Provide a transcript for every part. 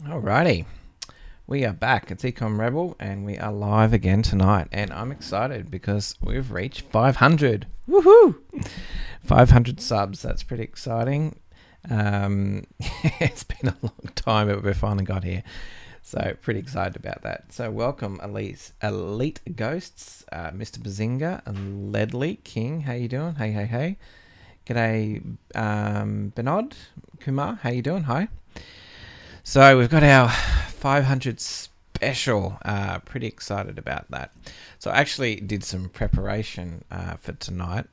Alrighty, we are back. It's Ecom Rebel, and we are live again tonight. And I'm excited because we've reached 500. Woohoo! 500 subs. That's pretty exciting. It's been a long time, but we finally got here. So pretty excited about that. So welcome, Elite Ghosts, Mr. Bazinga, and Ledley King. How you doing? Hey. G'day, Benod Kumar. How you doing? Hi. So we've got our 500 special. Pretty excited about that. So I actually did some preparation for tonight,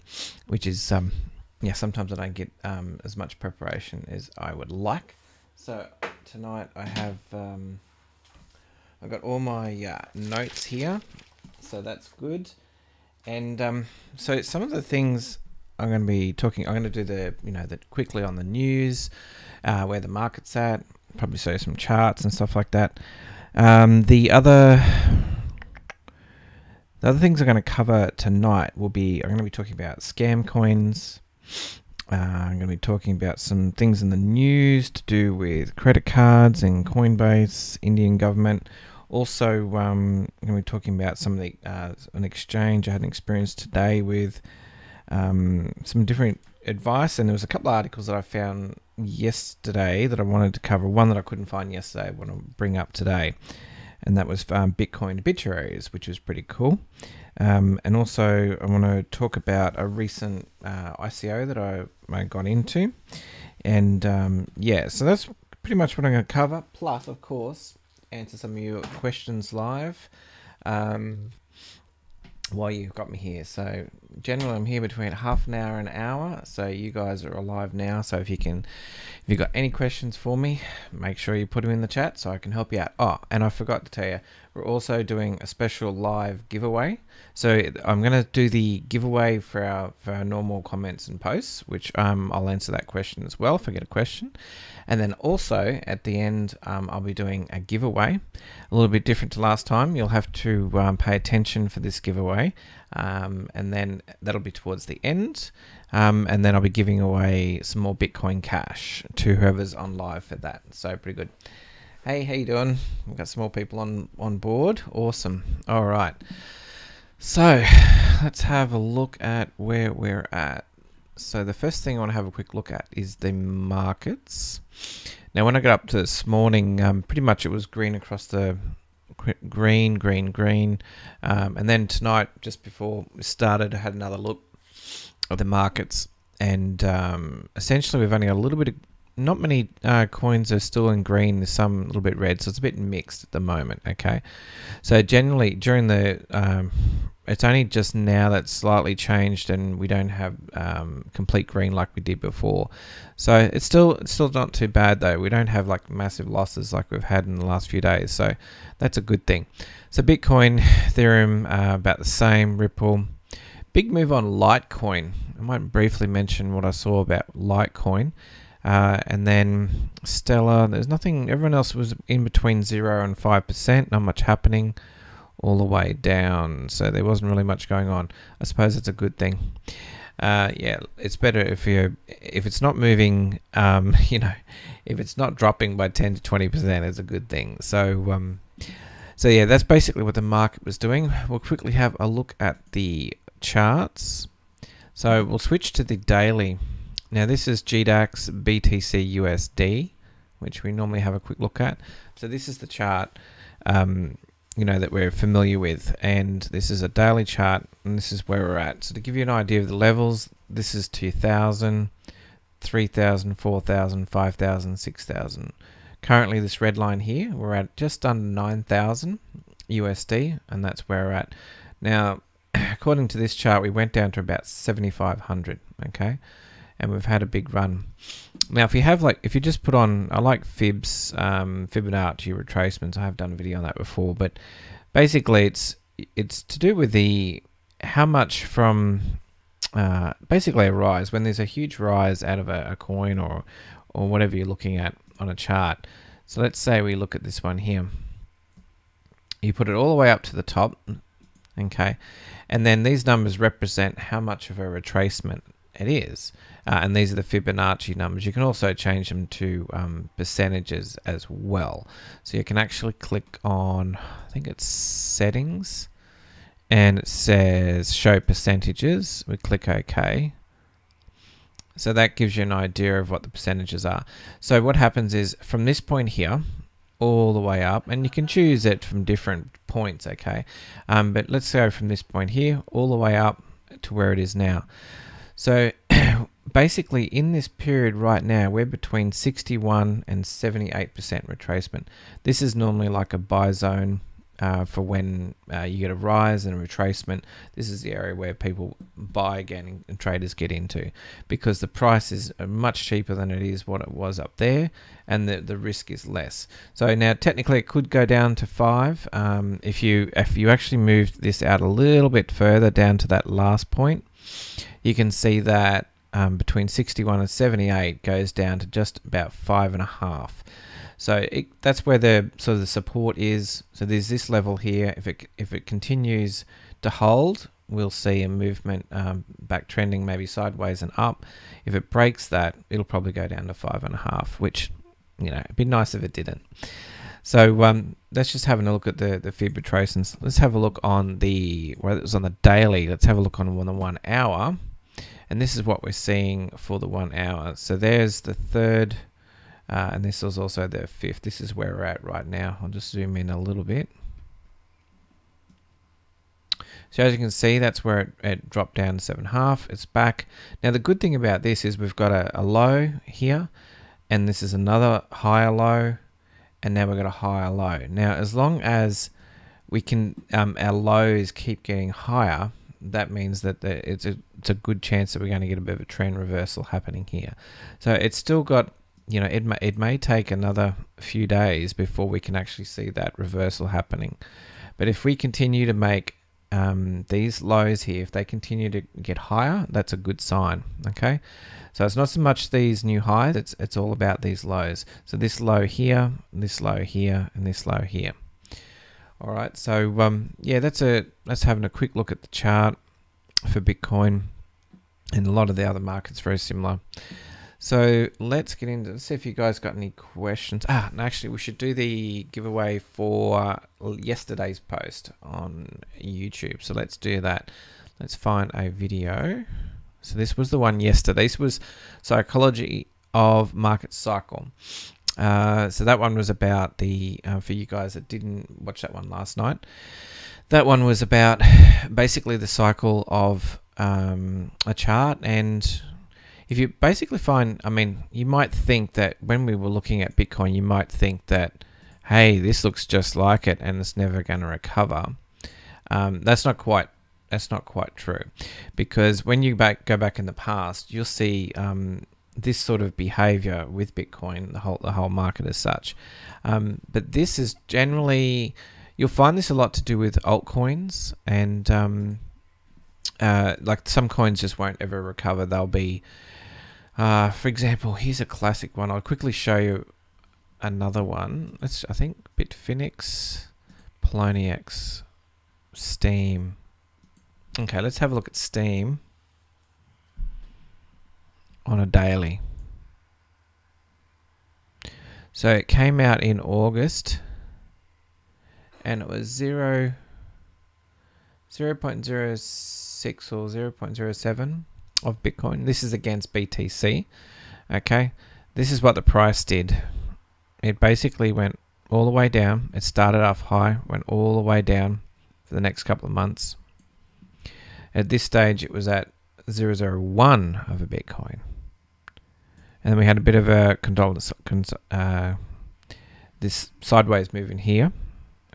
which is sometimes I don't get as much preparation as I would like. So tonight I have I've got all my notes here, so that's good. And so some of the things I'm going to be talking. I'm going to do the quickly on the news, where the market's at. Probably show some charts and stuff like that. The other things I'm going to cover tonight will be, I'm going to be talking about scam coins. I'm going to be talking about some things in the news to do with credit cards and Coinbase, Indian government. Also, I'm going to be talking about some of the an exchange I had an experience today with some different advice, and there was a couple of articles that I found yesterday that I wanted to cover. One that I couldn't find yesterday I want to bring up today, and that was Bitcoin obituaries, which was pretty cool. And also I want to talk about a recent ICO that I got into, and so that's pretty much what I'm going to cover, plus of course answer some of your questions live while you've got me here. So generally I'm here between half an hour and an hour, so you guys are alive now, so if you've got any questions for me, make sure you put them in the chat so I can help you out. Oh, and I forgot to tell you, we're also doing a special live giveaway. So I'm going to do the giveaway for our normal comments and posts, which I'll answer that question as well if I get a question. And then also at the end, I'll be doing a giveaway, a little bit different to last time. You'll have to pay attention for this giveaway, and then that'll be towards the end. And then I'll be giving away some more Bitcoin Cash to whoever's on live for that. So pretty good. Hey, how you doing? We've got some more people on board. Awesome. All right. So let's have a look at where we're at. So the first thing I want to have a quick look at is the markets. Now, when I got up to this morning, pretty much it was green across the green. And then tonight, just before we started, I had another look at the markets. And essentially, we've only got a little bit of, not many coins are still in green. There's some a little bit red, so it's a bit mixed at the moment. Okay, so generally during the it's only just now that's slightly changed, and we don't have complete green like we did before. So it's still not too bad though. We don't have like massive losses like we've had in the last few days, so that's a good thing. So Bitcoin, Ethereum, about the same. Ripple, big move on Litecoin. I might briefly mention what I saw about Litecoin. And then Stellar, there's nothing, everyone else was in between 0 and 5%, not much happening all the way down, so there wasn't really much going on. I suppose it's a good thing. Yeah, it's better if it's not moving, if it's not dropping by 10 to 20%, it's a good thing. So yeah, that's basically what the market was doing. We'll quickly have a look at the charts. So we'll switch to the daily. Now this is GDAX BTC USD, which we normally have a quick look at. So this is the chart, that we're familiar with, and this is a daily chart, and this is where we're at. So to give you an idea of the levels, this is 2,000, 3,000, 4,000, 5,000, 6,000. Currently this red line here, we're at just under 9,000 USD, and that's where we're at. Now, according to this chart, we went down to about 7,500, okay? And we've had a big run. Now, if you just put on, I like Fibs, Fibonacci retracements. I have done a video on that before, but basically it's to do with how much from basically a rise, when there's a huge rise out of a coin or whatever you're looking at on a chart. So let's say we look at this one here. You put it all the way up to the top, okay, and then these numbers represent how much of a retracement it is. And these are the Fibonacci numbers. You can also change them to percentages as well. So you can actually click on, I think it's settings, and it says show percentages. We click OK. So that gives you an idea of what the percentages are. So what happens is from this point here all the way up, and you can choose it from different points, okay? But let's go from this point here all the way up to where it is now. So basically in this period right now, we're between 61 and 78% retracement. This is normally like a buy zone for when you get a rise and a retracement. This is the area where people buy again and traders get into, because the price is much cheaper than it is what it was up there, and the risk is less. So now technically it could go down to 5 if you actually moved this out a little bit further down to that last point. You can see that between 61 and 78 goes down to just about 5.5. So that's where the sort of the support is. So there's this level here. If it continues to hold, we'll see a movement back trending, maybe sideways and up. If it breaks that, it'll probably go down to 5.5, which, you know, it'd be nice if it didn't. So let's just have a look at the fib retracements. Let's have a look on it was on the daily. Let's have a look on the 1 hour, and this is what we're seeing for the 1 hour. So there's the third. And this was also the 5th. This is where we're at right now. I'll just zoom in a little bit. So as you can see, that's where it dropped down to 7.5. It's back. Now the good thing about this is we've got a low here, and this is another higher low, and now we've got a higher low. Now as long as we can, our lows keep getting higher, that means that it's a good chance that we're going to get a bit of a trend reversal happening here. So it's still got, you know, it may take another few days before we can actually see that reversal happening. But if we continue to make these lows here, if they continue to get higher, that's a good sign, okay? So it's not so much these new highs, it's all about these lows. So this low here, this low here, and this low here. All right, so yeah, let's having a quick look at the chart for Bitcoin, and a lot of the other markets very similar. So let's see if you guys got any questions. And actually we should do the giveaway for yesterday's post on YouTube. So let's do that. Let's find a video. So this was the one yesterday. This was Psychology of Market Cycle. So that one was about the, for you guys that didn't watch that one last night, that one was about basically the cycle of a chart. And if you basically find, I mean, you might think that when we were looking at Bitcoin, you might think that, hey, this looks just like it and it's never going to recover. That's not quite true, because when you go back in the past, you'll see this sort of behavior with Bitcoin, the whole market as such. But this is generally, you'll find this a lot to do with altcoins, and like some coins just won't ever recover. They'll be, for example, here's a classic one. I'll quickly show you another one. I think Bitfinex, Poloniex, Steam. Okay, let's have a look at Steam on a daily. So it came out in August, and it was 0.06 or 0.07 of Bitcoin. This is against BTC. Okay, this is what the price did. It basically went all the way down. It started off high, went all the way down for the next couple of months. At this stage, it was at 0.001 of a Bitcoin. And then we had a bit of a this sideways move in here,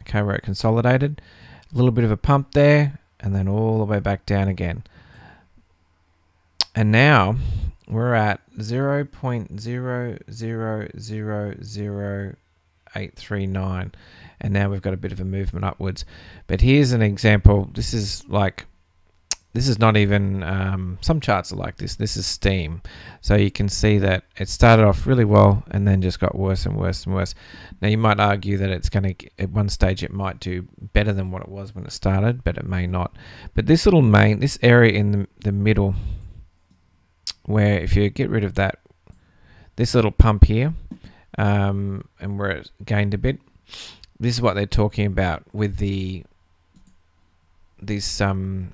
okay, where it consolidated. A little bit of a pump there, and then all the way back down again. And now we're at 0.0000839, and now we've got a bit of a movement upwards. But here's an example. This is not even, some charts are like this. This is Steam. So you can see that it started off really well and then just got worse and worse and worse. Now you might argue that it's going to, at one stage it might do better than what it was when it started, but it may not. But this area in the middle, where if you get rid of this little pump here, and where it gained a bit, this is what they're talking about with this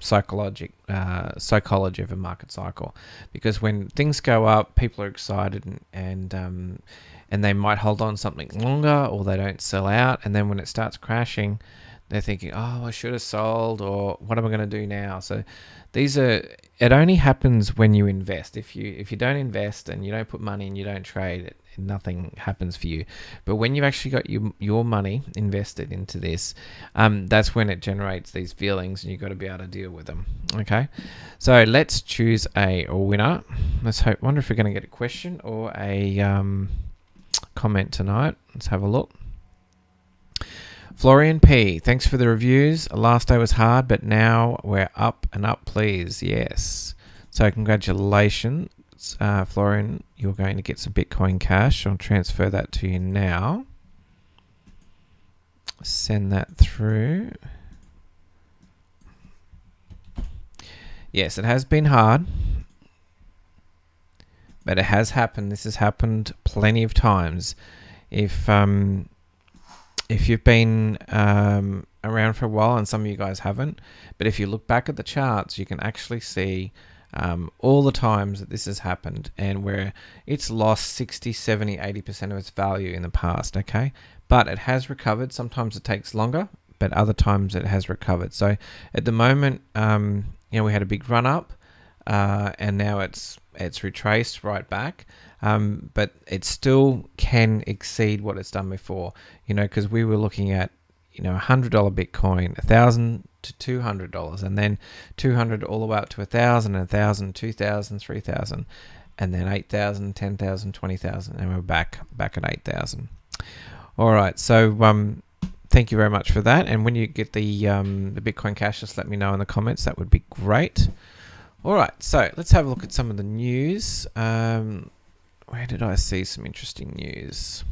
psychology of a market cycle, because when things go up, people are excited and they might hold on something longer, or they don't sell out, and then when it starts crashing, they're thinking, oh, I should have sold, or what am I going to do now? So it only happens when you invest. If you don't invest and you don't put money and you don't trade, nothing happens for you. But when you've actually got your money invested into this, that's when it generates these feelings, and you've got to be able to deal with them. Okay, so let's choose a winner. Wonder if we're going to get a question or a comment tonight. Let's have a look. Florian P, thanks for the reviews. Last day was hard, but now we're up and up, please. Yes. So congratulations, Florian. You're going to get some Bitcoin Cash. I'll transfer that to you now. Send that through. Yes, it has been hard, but it has happened. This has happened plenty of times. If you've been around for a while, and some of you guys haven't, but if you look back at the charts, you can actually see all the times that this has happened, and where it's lost 60, 70, 80% of its value in the past, okay? But it has recovered. Sometimes it takes longer, but other times it has recovered. So at the moment, we had a big run up, and now it's retraced right back. But it still can exceed what it's done before, because we were looking at, $100 Bitcoin, $1,000 to $200, and then $200 all the way up to $1,000, $1,000, $2,000, $3,000, and then $8,000, $10,000, $20,000, and we're back at $8,000. All right, so thank you very much for that. And when you get the Bitcoin Cash, just let me know in the comments. That would be great. All right, so let's have a look at some of the news. Where did I see some interesting news?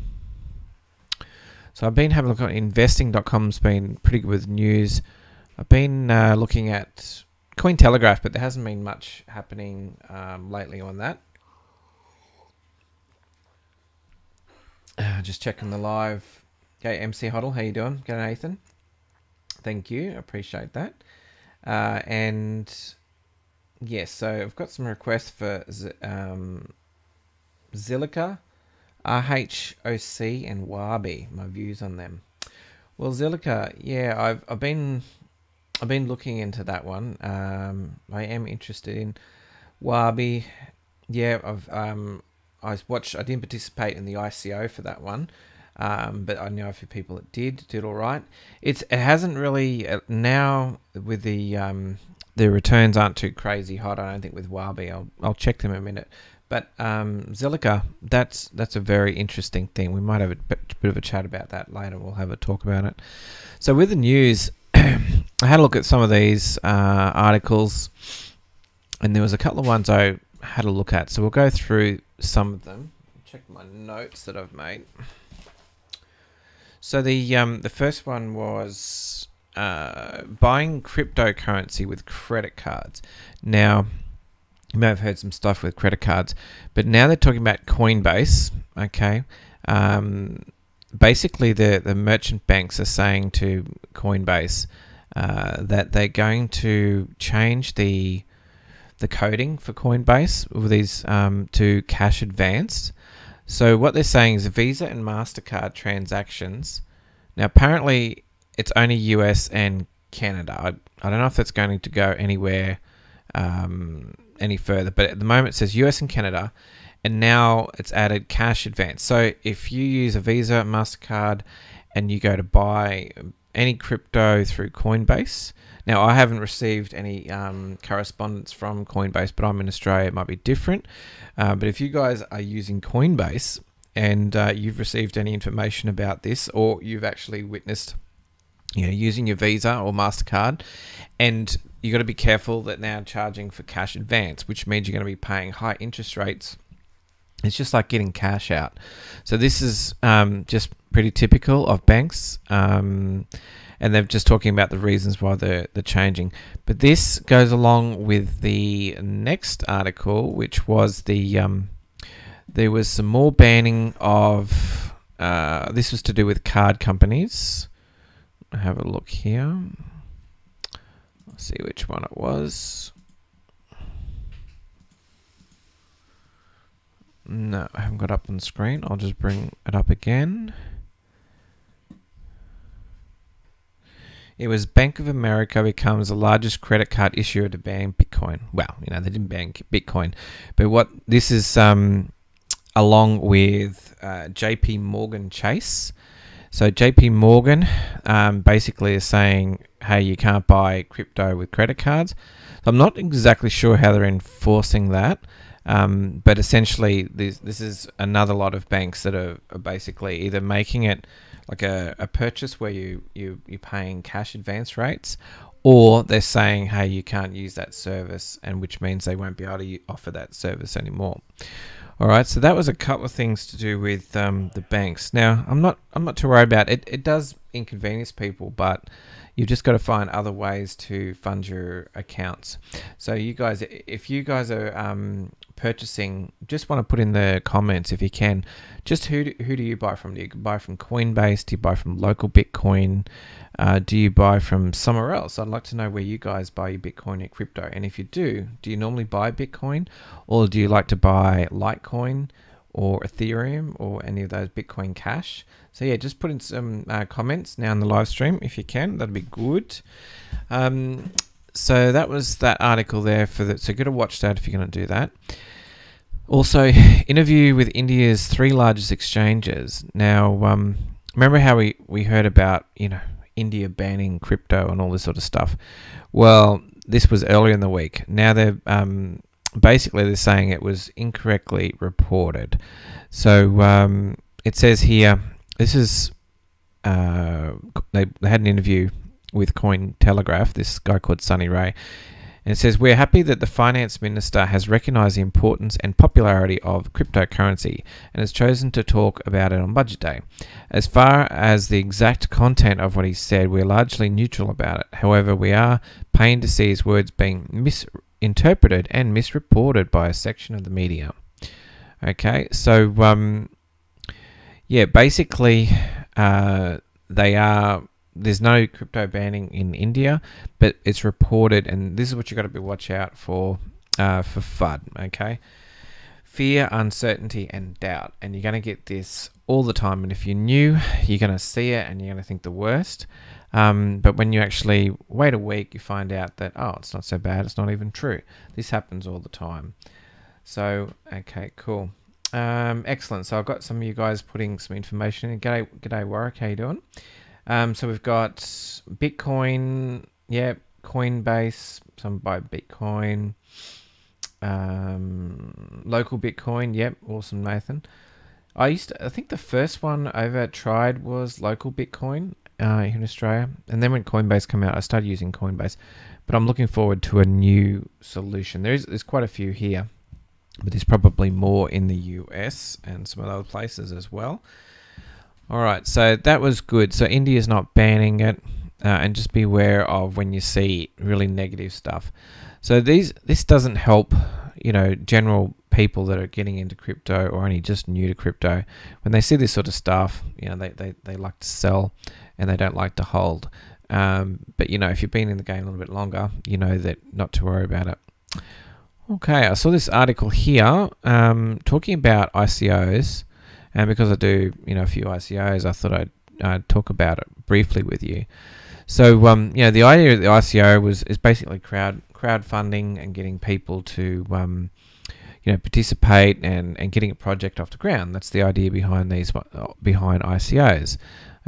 So I've been having a look at investing.com's been pretty good with news. I've been looking at Cointelegraph, but there hasn't been much happening lately on that. Just checking the live. Okay, MC Hoddle, how you doing? G'day, Nathan. Thank you, I appreciate that. And yes, so I've got some requests for Zilliqa, RHOC, and Wabi. My views on them. Well, Zilliqa, yeah, I've been looking into that one. I am interested in Wabi. Yeah, I didn't participate in the ICO for that one, but I know a few people that did all right. It hasn't really now with the returns aren't too crazy hot. I don't think with Wabi. I'll check them in a minute. But Zilliqa, that's a very interesting thing. We might have a bit of a chat about that later. We'll have a talk about it. So with the news, I had a look at some of these articles, and there was a couple of ones I had a look at. So we'll go through some of them. Check my notes that I've made. So the first one was buying cryptocurrency with credit cards. Now, you may have heard some stuff with credit cards, but now they're talking about Coinbase. Okay, basically the merchant banks are saying to Coinbase that they're going to change the coding for Coinbase with these to cash advance. So what they're saying is Visa and MasterCard transactions. Now apparently it's only US and Canada. I don't know if that's going to go anywhere any further, but at the moment it says US and Canada, and now it's added cash advance. So if you use a Visa, MasterCard, and you go to buy any crypto through Coinbase, now I haven't received any correspondence from Coinbase, but I'm in Australia, it might be different. But if you guys are using Coinbase and you've received any information about this, or you've actually witnessed using your Visa or MasterCard, and you got to be careful that now charging for cash advance, which means you're going to be paying high interest rates It's just like getting cash out. So this is just pretty typical of banks. And they're just talking about the reasons why they're changing. But this goes along with the next article, which was there was some more banning of, this was to do with card companies. I'll have a look here. Let's see which one it was. No, I haven't got it up on the screen. I'll just bring it up again. It was Bank of America becomes the largest credit card issuer to ban Bitcoin. Well, they didn't ban Bitcoin, but what this is along with JP Morgan Chase. So JP Morgan basically is saying, hey, you can't buy crypto with credit cards. So I'm not exactly sure how they're enforcing that. But essentially, this is another lot of banks that are basically either making it like a purchase where you're paying cash advance rates, or they're saying, hey, you can't use that service, and which means they won't be able to offer that service anymore. All right, so that was a couple of things to do with the banks. Now, I'm not too worried about it. It does inconvenience people, but you've just got to find other ways to fund your accounts. So you guys, if you guys are purchasing, just want to put in the comments if you can, just who do you buy from? Do you buy from Coinbase? Do you buy from local Bitcoin? Do you buy from somewhere else? I'd like to know where you guys buy your Bitcoin and crypto. And if you do you normally buy Bitcoin, or do you like to buy Litecoin or Ethereum or any of those Bitcoin Cash? So yeah, just put in some comments now in the live stream if you can. That'd be good. So that was that article there so go to watch that if you're going to do that. Also, interview with India's 3 largest exchanges. Now, remember how we heard about India banning crypto and all this sort of stuff? Well, this was earlier in the week. Now they're basically they're saying it was incorrectly reported. So it says here, this is they had an interview with Cointelegraph, this guy called Sunny Ray. And it says, we're happy that the finance minister has recognized the importance and popularity of cryptocurrency and has chosen to talk about it on budget day. As far as the exact content of what he said, we're largely neutral about it. However, we are pained to see his words being misinterpreted and misreported by a section of the media. Okay, so yeah, basically there's no crypto banning in India, but it's reported, and this is what you got to be watch out for FUD, okay? Fear, uncertainty, and doubt, and you're going to get this all the time. And if you're new, you're going to see it, and you're going to think the worst. But when you actually wait a week, you find out that it's not so bad. It's not even true. This happens all the time. So okay, cool, excellent. So I've got some of you guys putting some information in. G'day Warwick, how you doing? So we've got Bitcoin, yeah, Coinbase, some buy Bitcoin, local Bitcoin, yep, awesome, Nathan. I think the first one I ever tried was local Bitcoin in Australia, and then when Coinbase came out, I started using Coinbase. But I'm looking forward to a new solution. There's quite a few here, but there's probably more in the US and some other places as well. All right, so that was good. So India's not banning it, and just be aware of when you see really negative stuff. So this doesn't help, general people that are getting into crypto or only just new to crypto. When they see this sort of stuff, they like to sell and they don't like to hold. But if you've been in the game a little bit longer, you know that not to worry about it. Okay, I saw this article here talking about ICOs. And because I do, a few ICOs, I thought I'd talk about it briefly with you. So, the idea of the ICO is basically crowdfunding and getting people to, participate and getting a project off the ground. That's the idea behind ICOs.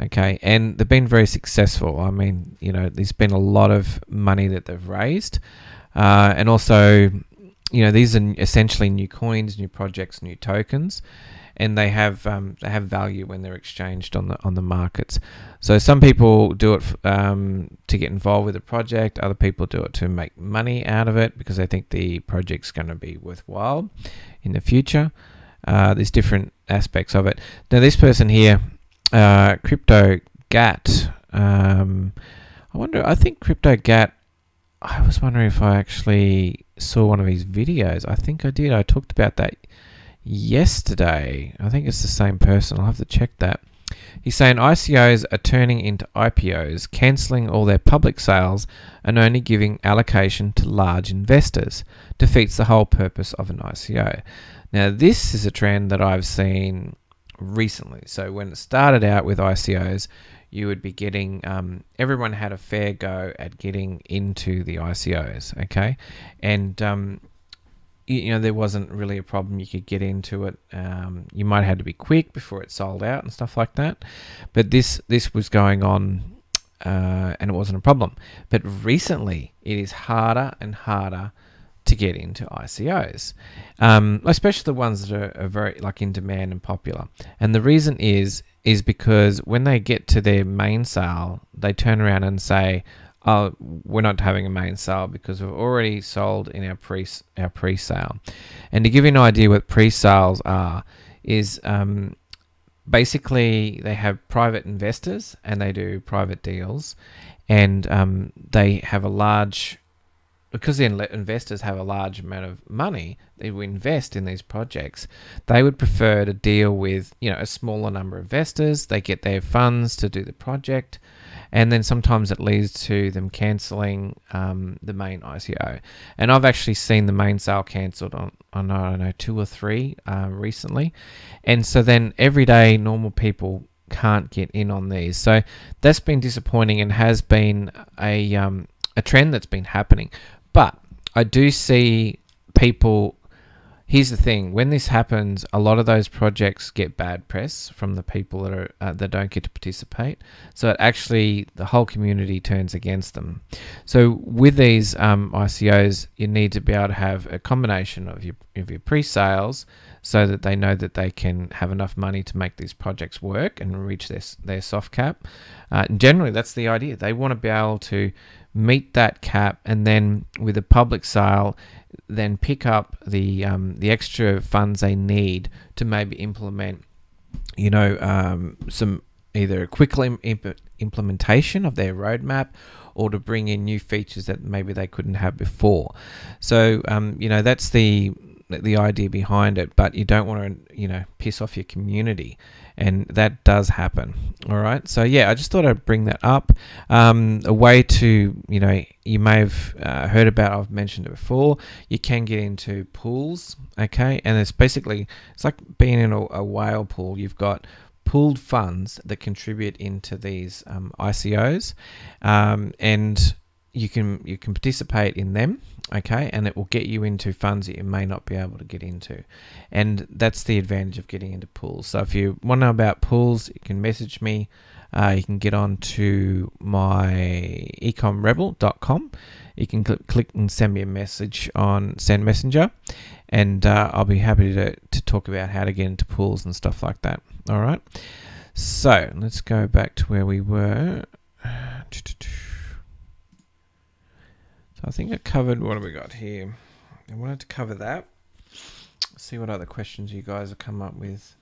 Okay, and they've been very successful. I mean, there's been a lot of money that they've raised, and also, these are essentially new coins, new projects, new tokens. And they have value when they're exchanged on the markets. So some people do it to get involved with the project. Other people do it to make money out of it because they think the project's going to be worthwhile in the future. There's different aspects of it. Now this person here, Crypto Gat. I think Crypto Gat. I was wondering if I actually saw one of his videos. I think I did. I talked about that yesterday. I think it's the same person. I'll have to check that. He's saying ICOs are turning into IPOs, cancelling all their public sales and only giving allocation to large investors. Defeats the whole purpose of an ICO. Now, this is a trend that I've seen recently. So when it started out with ICOs, you would be getting, everyone had a fair go at getting into the ICOs, okay? And, there wasn't really a problem. You could get into it. You might have had to be quick before it sold out and stuff like that. But this was going on, and it wasn't a problem. But recently, it is harder and harder to get into ICOs, especially the ones that are very in demand and popular. And the reason is because when they get to their main sale, they turn around and say, "Oh, we're not having a main sale because we've already sold in our pre-sale." And to give you an idea what pre-sales are, is basically they have private investors and they do private deals, and they have a large, because the investors have a large amount of money they will invest in these projects, they would prefer to deal with a smaller number of investors. They get their funds to do the project, and then sometimes it leads to them cancelling the main ICO. And I've actually seen the main sale cancelled on I don't know, 2 or 3 recently. And so then everyday normal people can't get in on these. So that's been disappointing and has been a trend that's been happening. But I do see people. Here's the thing: when this happens, a lot of those projects get bad press from the people that are that don't get to participate. So it actually, the whole community turns against them. So with these ICOs, you need to be able to have a combination of your pre-sales, so that they know that they can have enough money to make these projects work and reach their soft cap. Generally, that's the idea. They want to be able to meet that cap, and then with a public sale, then pick up the extra funds they need to maybe implement, some either quick implementation of their roadmap, or to bring in new features that maybe they couldn't have before. So that's the idea behind it. But you don't want to piss off your community, and that does happen. All right, so yeah, I just thought I'd bring that up. A way to, you may have heard about, I've mentioned it before, you can get into pools, okay? And it's like being in a whale pool. You've got pooled funds that contribute into these ICOs, and you can participate in them, okay, and it will get you into funds that you may not be able to get into. And that's the advantage of getting into pools. So if you want to know about pools, you can message me. You can get on to my ecomrebel.com. You can click and send me a message on Send Messenger, and I'll be happy to talk about how to get into pools and stuff like that. All right, so let's go back to where we were. So I think I covered, what have we got here? I wanted to cover that. See what other questions you guys have come up with.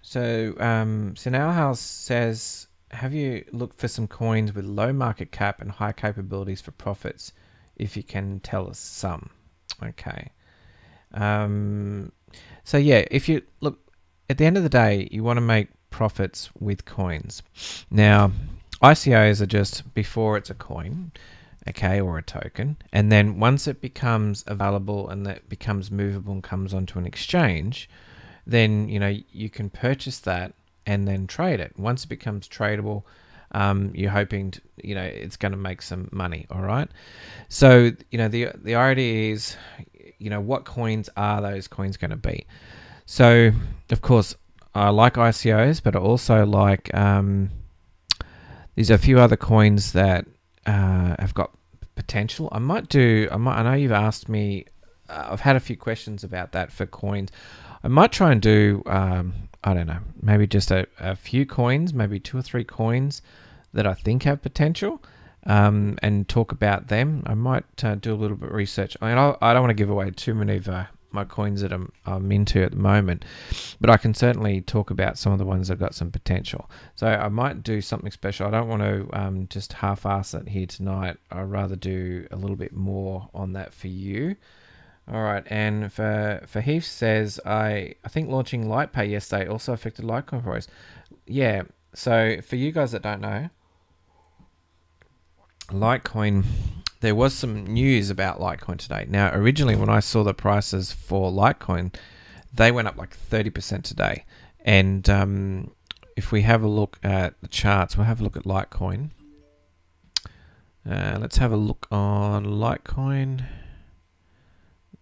So Sinal House says, have you looked for some coins with low market cap and high capabilities for profits? If you can tell us some. Okay. So yeah, if you look, at the end of the day, you want to make profits with coins. Now, ICOs are just before it's a coin, okay, or a token, and then once it becomes available and that becomes movable and comes onto an exchange, then you can purchase that and then trade it. Once it becomes tradable, you're hoping to, it's going to make some money. All right, so the idea is, what coins are those coins going to be? So of course I like ICOs, but I also like there's a few other coins that have got potential. I know you've asked me, I've had a few questions about that for coins. I might try and do I don't know, maybe just a few coins, maybe 2 or 3 coins that I think have potential, and talk about them. I might do a little bit of research. I mean, I don't want to give away too many of my coins that I'm into at the moment, but I can certainly talk about some of the ones that got some potential. So I might do something special. I don't want to just half-ass it here tonight. I'd rather do a little bit more on that for you. All right, and for Heath says, I think launching LightPay yesterday also affected Litecoin price. Yeah, so for you guys that don't know, Litecoin, there was some news about Litecoin today. Now, originally when I saw the prices for Litecoin, they went up like 30% today. And if we have a look at the charts, we'll have a look at Litecoin. Let's have a look on Litecoin.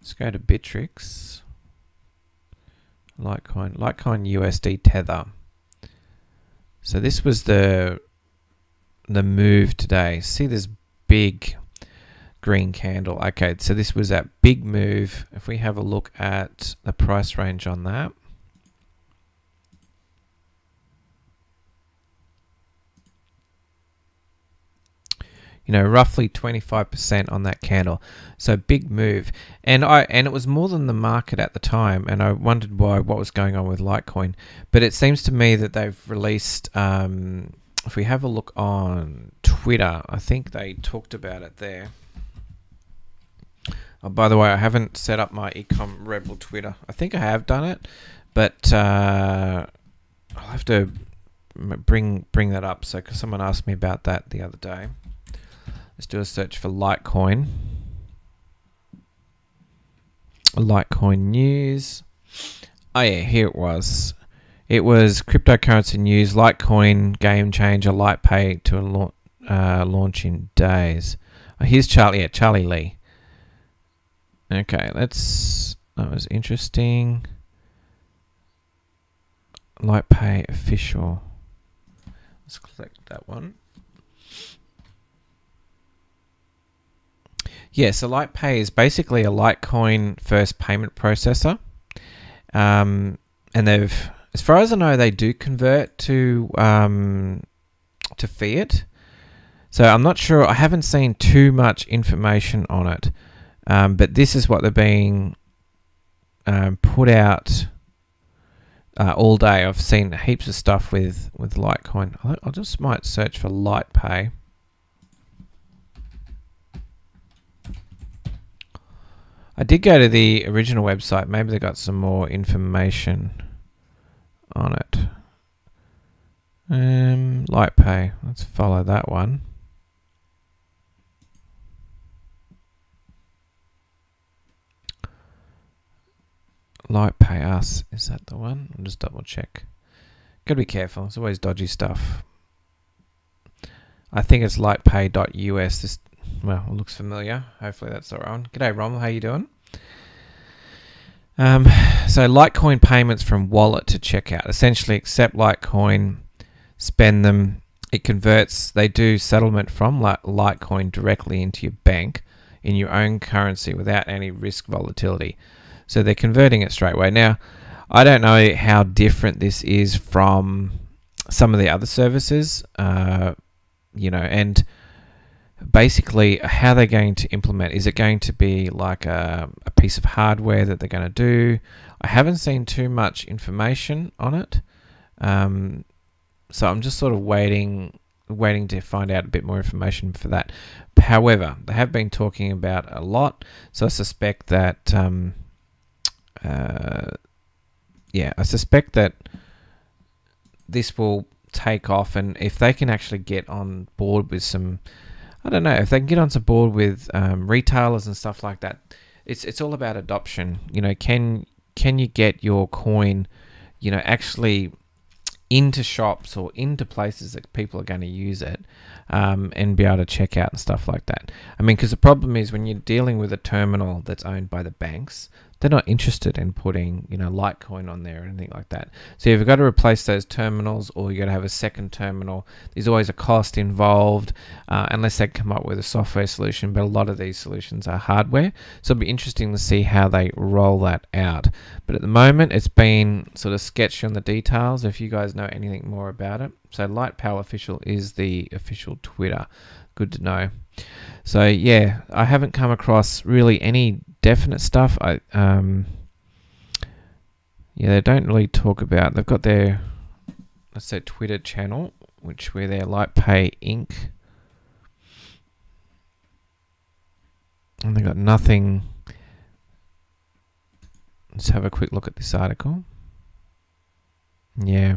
Let's go to Bittrex. Litecoin USD Tether. So this was the move today. See this big green candle. Okay, so this was that big move. If we have a look at the price range on that, you know, roughly 25% on that candle. So big move. And it was more than the market at the time, and I wondered what was going on with Litecoin. But it seems to me that they've released, if we have a look on Twitter, I think they talked about it there. Oh, by the way, I haven't set up my Ecom Rebel Twitter. I think I have done it, but I'll have to bring that up. So, because someone asked me about that the other day. Let's do a search for Litecoin. Litecoin news. Oh yeah, here it was. It was cryptocurrency news. Litecoin game changer. LightPay to launch in days. Oh, here's Charlie. Yeah, Charlie Lee. Okay, that was interesting. LightPay official. Let's click that one. Yeah, so LightPay is basically a Litecoin first payment processor. And they've, as far as I know, they do convert to fiat. So I'm not sure, I haven't seen too much information on it. But this is what they're being put out all day. I've seen heaps of stuff with Litecoin. I just might search for LightPay. I did go to the original website. Maybe they got some more information on it. LightPay. Let's follow that one. LightPay us. Is that the one? I'll just double check. Gotta be careful. It's always dodgy stuff. I think it's lightpay.us. This, well, it looks familiar. Hopefully that's the right one. G'day, Rommel. How you doing? So Litecoin payments from wallet to checkout. Essentially accept Litecoin, spend them. It converts. They do settlement from Litecoin directly into your bank in your own currency without any risk volatility. So they're converting it straight away. Now, I don't know how different this is from some of the other services, you know, and basically how they're going to implement. Is it going to be like a piece of hardware that they're going to do? I haven't seen too much information on it. So I'm just sort of waiting to find out a bit more information for that. However, they have been talking about a lot, so I suspect that yeah, I suspect that this will take off, and if they can actually get on board with some, I don't know, if they can get on board with retailers and stuff like that, it's all about adoption. You know, can you get your coin, you know, actually into shops or into places that people are going to use it, and be able to check out and stuff like that. I mean, because the problem is when you're dealing with a terminal that's owned by the banks, they're not interested in putting, you know, Litecoin on there or anything like that. So you've got to replace those terminals, or you got to have a second terminal. There's always a cost involved, unless they come up with a software solution, but a lot of these solutions are hardware. So it'll be interesting to see how they roll that out. But at the moment, it's been sort of sketchy on the details, if you guys know anything more about it. So Lightpal Official is the official Twitter. Good to know. So yeah, I haven't come across really any definite stuff. Yeah, they don't really talk about. They've got their, let's say, Twitter channel, which where they're LightPay Inc. And they got nothing. Let's have a quick look at this article. Yeah.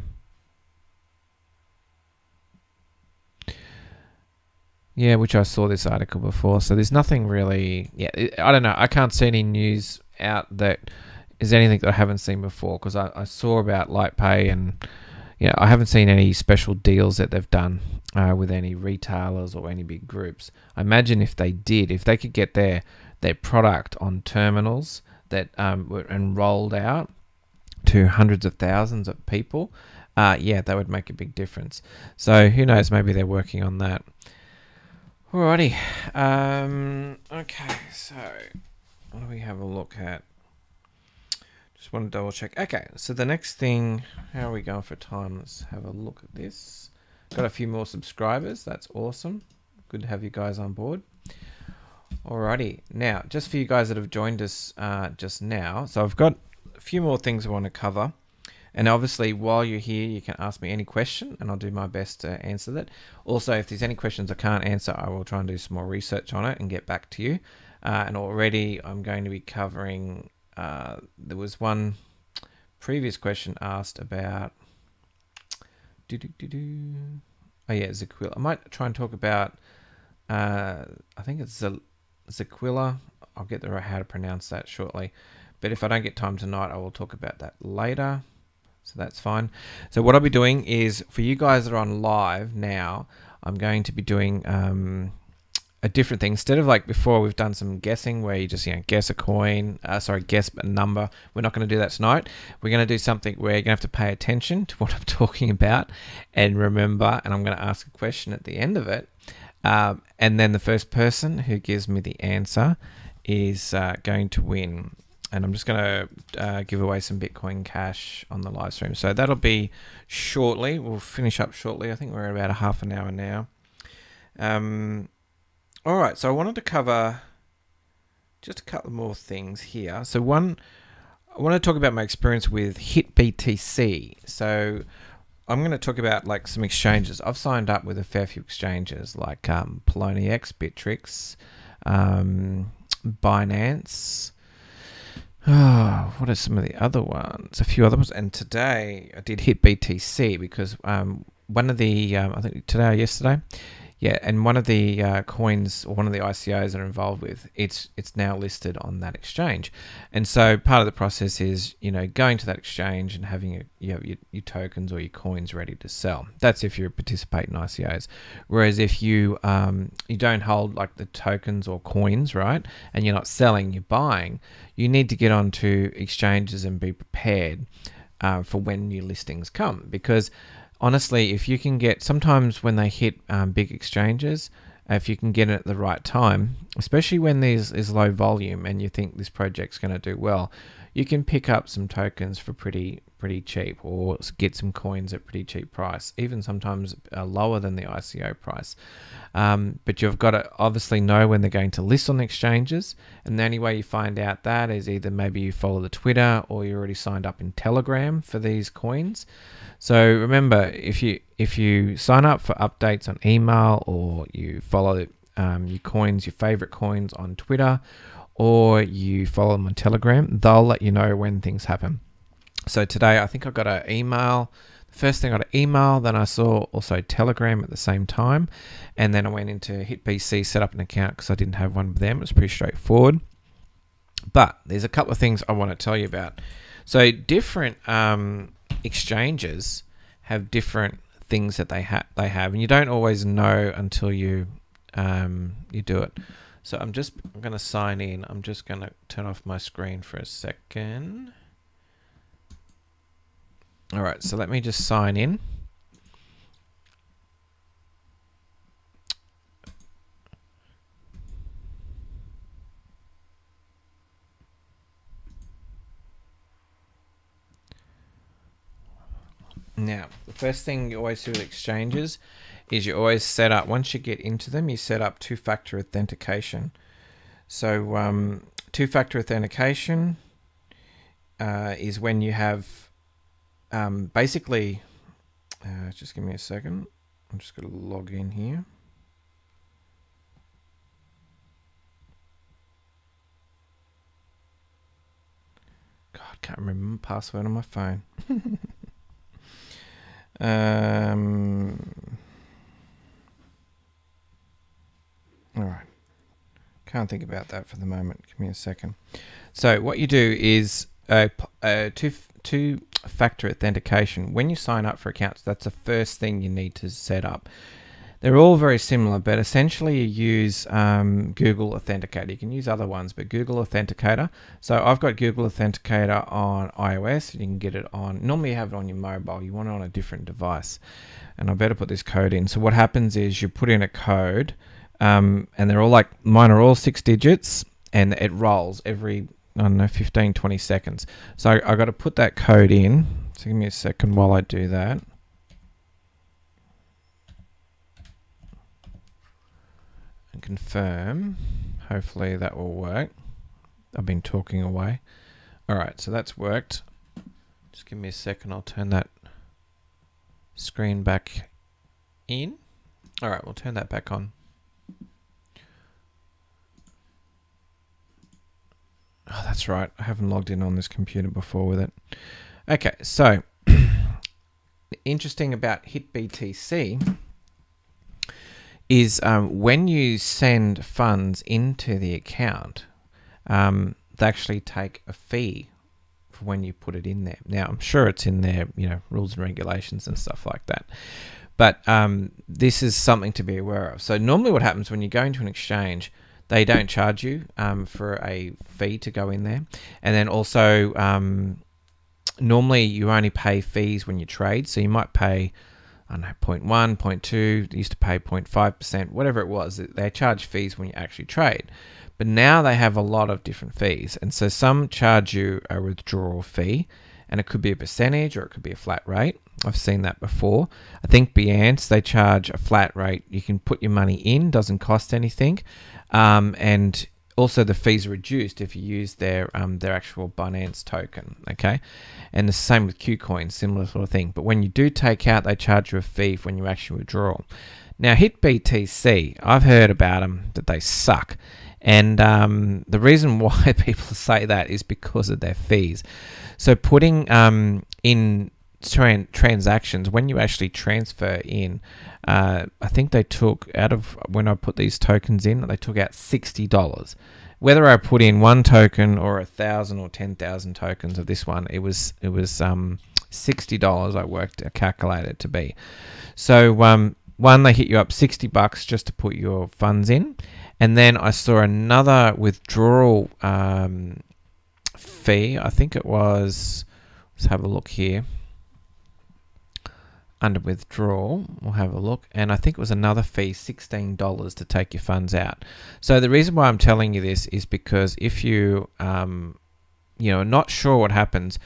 Yeah, which I saw this article before. So there's nothing really. Yeah, I don't know. I can't see any news out that is anything that I haven't seen before, because I saw about LightPay, and yeah, I haven't seen any special deals that they've done with any retailers or any big groups. I imagine if they did, if they could get their product on terminals that and rolled out to hundreds of thousands of people, yeah, that would make a big difference. So who knows? Maybe they're working on that. Alrighty. Okay, so what do we have a look at? Just want to double check. Okay, so the next thing, how are we going for time? Let's have a look at this. Got a few more subscribers. That's awesome. Good to have you guys on board. Alrighty. Now, just for you guys that have joined us just now, so I've got a few more things I want to cover. And obviously, while you're here, you can ask me any question, and I'll do my best to answer that. Also, if there's any questions I can't answer, I will try and do some more research on it and get back to you. And already, I'm going to be covering. There was one previous question asked about. Oh yeah, Zaquilla. I might try and talk about. I think it's Zaquilla. I'll get how to pronounce that shortly. But if I don't get time tonight, I will talk about that later. So that's fine. So what I'll be doing is, for you guys that are on live now, I'm going to be doing a different thing. Instead of like before, we've done some guessing where you just guess a coin, guess a number. We're not going to do that tonight. We're going to do something where you're going to have to pay attention to what I'm talking about and remember, and I'm going to ask a question at the end of it. And then the first person who gives me the answer is going to win. And I'm just going to give away some Bitcoin Cash on the live stream. So that'll be shortly. We'll finish up shortly. I think we're at about a half an hour now. All right. So I wanted to cover just a couple more things here. So one, I want to talk about my experience with HitBTC. So I'm going to talk about like some exchanges. I've signed up with a fair few exchanges like Poloniex, Bittrex, Binance. Oh, what are some of the other ones? A few other ones. And today I did HitBTC because one of the, I think today or yesterday, yeah, and one of the coins, or one of the ICOs that are involved with, it's now listed on that exchange. And so part of the process is, going to that exchange and having your tokens or your coins ready to sell. That's if you participate in ICOs. Whereas if you you don't hold like the tokens or coins, right, and you're not selling, you're buying, you need to get onto exchanges and be prepared for when new listings come. Because honestly, if you can get, sometimes when they hit big exchanges, if you can get it at the right time, especially when there's low volume and you think this project's going to do well, you can pick up some tokens for pretty cheap, or get some coins at pretty cheap price, even sometimes lower than the ICO price. But you've got to obviously know when they're going to list on the exchanges, and the only way you find out that is either maybe you follow the Twitter, or you're already signed up in Telegram for these coins. So remember, if you sign up for updates on email, or you follow your coins, your favorite coins on Twitter, or you follow them on Telegram, they'll let you know when things happen. So today I think I got an email. The first thing I got an email, then I saw also Telegram at the same time, and then I went into HitBTC, set up an account because I didn't have one with them. It was pretty straightforward. But there's a couple of things I want to tell you about. So different exchanges have different things that they have, and you don't always know until you do it. So I'm going to sign in. I'm just going to turn off my screen for a second. All right, so let me just sign in. Now, the first thing you always do with exchanges is you always set up, once you get into them, you set up two-factor authentication. So two-factor authentication is when you have basically, just give me a second. I'm just going to log in here. God, I can't remember my password on my phone. All right. Can't think about that for the moment. Give me a second. So what you do is two-factor authentication. When you sign up for accounts, that's the first thing you need to set up. They're all very similar, but essentially you use Google Authenticator. You can use other ones, but Google Authenticator. So I've got Google Authenticator on iOS. You can get it on, normally you have it on your mobile. You want it on a different device. And I better put this code in. So what happens is you put in a code, and they're all like, mine are all 6 digits, and it rolls every, I don't know, 15, 20 seconds. So I got to put that code in. So give me a second while I do that. And confirm. Hopefully that will work. I've been talking away. All right, so that's worked. Just give me a second. I'll turn that screen back in. All right, we'll turn that back on. Oh, that's right. I haven't logged in on this computer before with it. Okay, so interesting about HitBTC is when you send funds into the account, they actually take a fee for when you put it in there. Now, I'm sure it's in their, rules and regulations and stuff like that. But this is something to be aware of. So normally what happens when you go into an exchange, they don't charge you for a fee to go in there. And then also, normally you only pay fees when you trade. So you might pay, I don't know, 0.1, 0.2, they used to pay 0.5%, whatever it was. They charge fees when you actually trade. But now they have a lot of different fees. And so some charge you a withdrawal fee, and it could be a percentage or it could be a flat rate. I've seen that before. I think Binance, they charge a flat rate. You can put your money in, doesn't cost anything. And also the fees are reduced if you use their actual Binance token, okay? And the same with Qcoin, similar sort of thing. But when you do take out, they charge you a fee when you actually withdraw. Now, HitBTC, I've heard about them that they suck. And the reason why people say that is because of their fees. So putting in transactions, when you actually transfer in, I think they took out of, when I put these tokens in, they took out $60. Whether I put in 1 token or 1,000 or 10,000 tokens of this one, it was $60. I calculated it to be. So one, they hit you up $60 just to put your funds in, and then I saw another withdrawal fee. I think it was. Let's have a look here. Under withdrawal, we'll have a look, and I think it was another fee, $16 to take your funds out. So the reason why I'm telling you this is because if you are not sure what happens,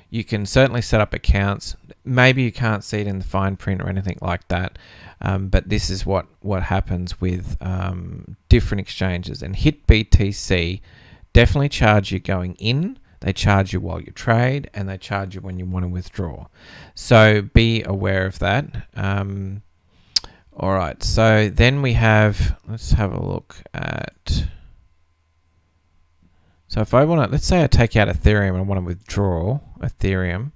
you can certainly set up accounts. Maybe you can't see it in the fine print or anything like that, but this is what happens with different exchanges. And HitBTC definitely charge you going in. They charge you while you trade, and they charge you when you want to withdraw. So be aware of that. All right, so then we have, let's have a look at, so if I want to, let's say I take out Ethereum and I want to withdraw Ethereum.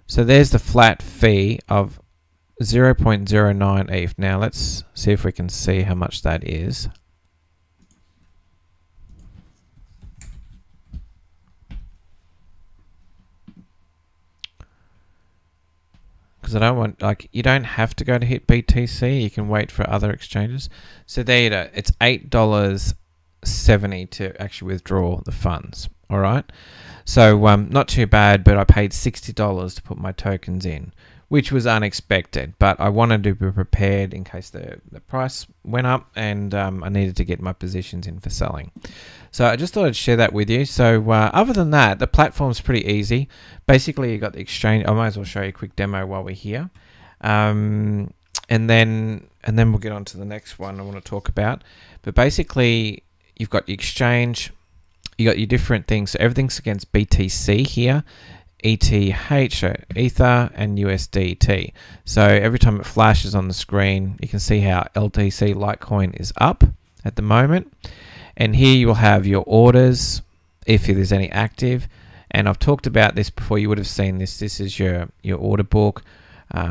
So there's the flat fee of 0.09 ETH. Now let's see if we can see how much that is. because I don't want, like, you don't have to go to hit BTC. You can wait for other exchanges. So there you go. It's $8.70 to actually withdraw the funds. All right. So not too bad, but I paid $60 to put my tokens in, which was unexpected. But I wanted to be prepared in case the price went up, and I needed to get my positions in for selling. So I just thought I'd share that with you. So other than that, the platform's pretty easy. Basically, you got the exchange. I might as well show you a quick demo while we're here, and then we'll get on to the next one I want to talk about. But basically, you've got the exchange. You got your different things. So everything's against BTC here, ETH, so Ether, and USDT. So every time it flashes on the screen, you can see how LTC Litecoin is up at the moment. And here you will have your orders, if there's any active. And I've talked about this before. You would have seen this. This is your order book,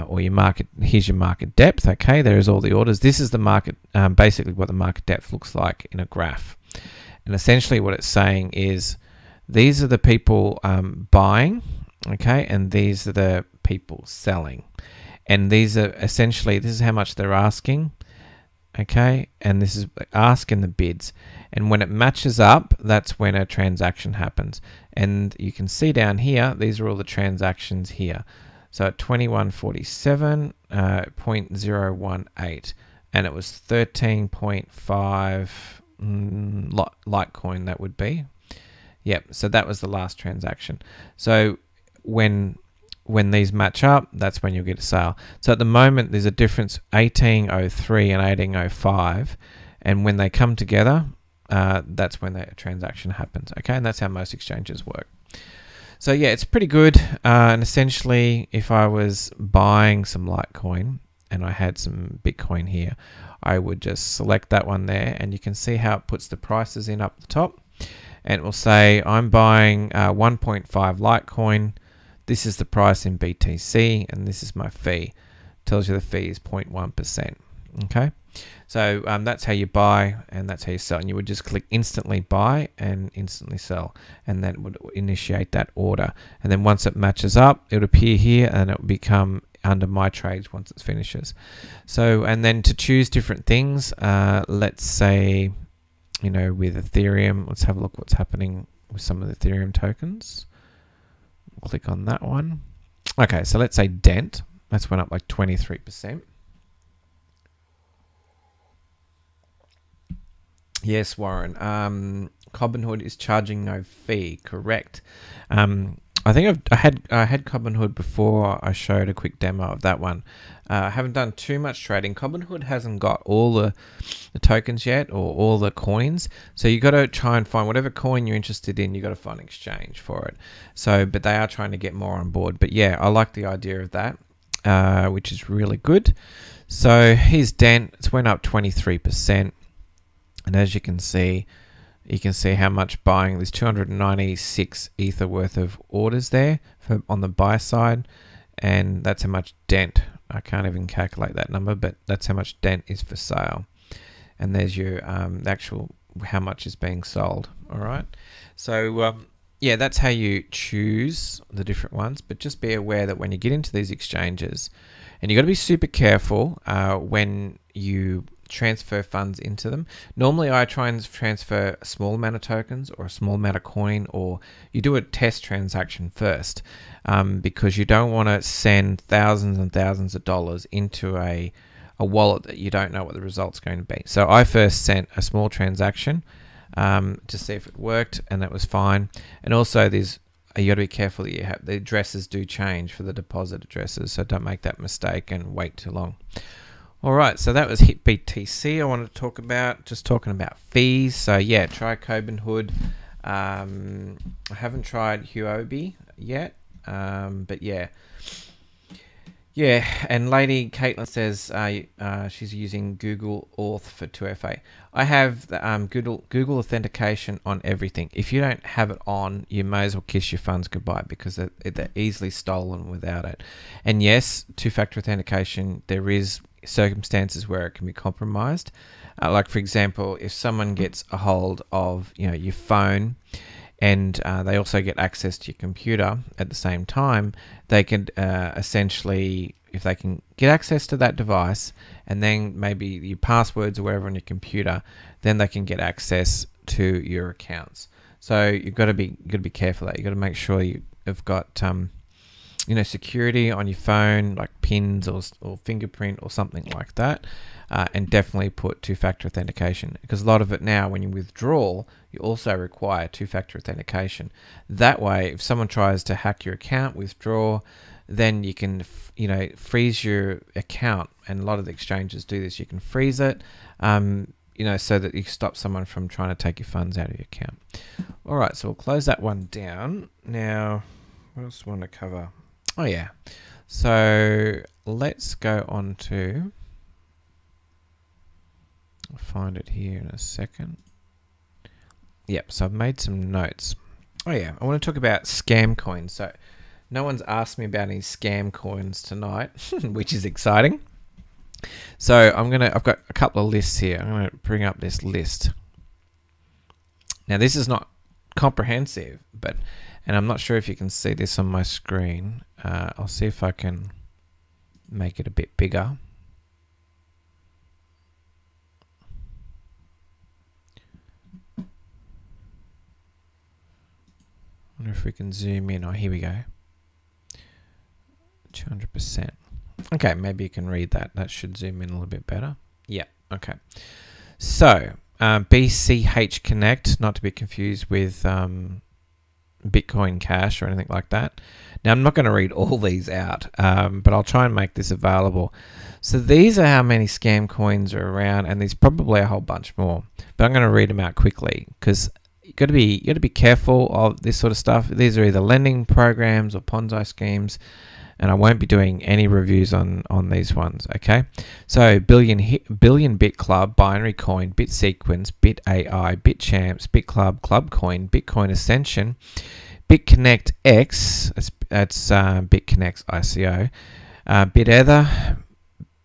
or your market. Here's your market depth. Okay, there's all the orders. This is the market, basically what the market depth looks like in a graph. And essentially what it's saying is these are the people buying, okay, and these are the people selling. And these are essentially, this is how much they're asking, okay, and this is ask and the bids. And when it matches up, that's when a transaction happens. And you can see down here, these are all the transactions here. So at 2147, 0.018, and it was 13.5 Litecoin, that would be. Yep, so that was the last transaction. So when these match up, that's when you'll get a sale. So at the moment, there's a difference, 1803 and 1805, and when they come together, that's when the transaction happens. Okay, and that's how most exchanges work. So yeah, it's pretty good. And essentially, if I was buying some Litecoin and I had some Bitcoin here, I would just select that one there, and you can see how it puts the prices in up the top. And it will say, I'm buying 1.5 Litecoin. This is the price in BTC, and this is my fee. Tells you the fee is 0.1%. Okay, so that's how you buy, and that's how you sell. And you would just click instantly buy and instantly sell, and that would initiate that order. And then once it matches up, it would appear here, and it will become under my trades once it finishes. So, and then to choose different things, let's say, you know, with Ethereum, let's have a look what's happening with some of the Ethereum tokens. Click on that one. Okay, so let's say Dent. That's went up like 23%. Yes, Warren. Robinhood is charging no fee. Correct. I think I had Robinhood before. I showed a quick demo of that one. I haven't done too much trading. Robinhood hasn't got all the tokens yet, or all the coins. So you got to try and find whatever coin you're interested in. You got to find an exchange for it. So, but they are trying to get more on board. But yeah, I like the idea of that, which is really good. So here's Dent. It's went up 23%, and as you can see how much buying. There's 296 Ether worth of orders there on the buy side, and that's how much Dent. I can't even calculate that number, but that's how much Dent is for sale. And there's your actual how much is being sold. All right. So yeah, that's how you choose the different ones. But just be aware that when you get into these exchanges, and you got to be super careful when you transfer funds into them. Normally I try and transfer a small amount of tokens or a small amount of coin, or you do a test transaction first, because you don't want to send thousands and thousands of dollars into a wallet that you don't know what the result's going to be. So I first sent a small transaction to see if it worked, and that was fine. And also you got to be careful that you have the addresses do change for the deposit addresses, so don't make that mistake and wait too long. All right, so that was Hit BTC. I wanted to talk about, just talking about fees. So yeah, try Robinhood. I haven't tried Huobi yet, but yeah. And Lady Caitlin says she's using Google Auth for 2FA. I have the, Google authentication on everything. If you don't have it on, you may as well kiss your funds goodbye, because they're easily stolen without it. And yes, two-factor authentication, there is circumstances where it can be compromised. Like for example, if someone gets a hold of your phone, and they also get access to your computer at the same time, they could essentially if they can get access to that device, and then maybe your passwords or wherever on your computer, then they can get access to your accounts. So you've got to be careful of that. You've got to make sure you've got security on your phone, like pins or fingerprint or something like that, and definitely put two-factor authentication, because a lot of it now, when you withdraw, you also require two-factor authentication. That way, if someone tries to hack your account, withdraw, then you can freeze your account, and a lot of the exchanges do this. You can freeze it, so that you stop someone from trying to take your funds out of your account. All right, so we'll close that one down. Now, what else do I want to cover? Oh yeah, so let's go on to, I'll find it here in a second. Yep, so I've made some notes. Oh yeah, I want to talk about scam coins. So no one's asked me about any scam coins tonight, which is exciting. So I've got a couple of lists here. I'm going to bring up this list. Now this is not comprehensive, and I'm not sure if you can see this on my screen. I'll see if I can make it a bit bigger. I wonder if we can zoom in. Oh, here we go. 200%. Okay, maybe you can read that. That should zoom in a little bit better. Yeah, okay. So, BCH Connect, not to be confused with Bitcoin Cash or anything like that. Now, I'm not going to read all these out, but I'll try and make this available. So these are how many scam coins are around, and there's probably a whole bunch more. But I'm going to read them out quickly, because you got to be careful of this sort of stuff. These are either lending programs or Ponzi schemes, and I won't be doing any reviews on these ones, okay? So Billion Bit Club, Binary Coin, Bit Sequence, Bit AI, Bit Champs, Bit Club, Club Coin, Bitcoin Ascension, BitConnect X, that's BitConnect's ICO, BitEther,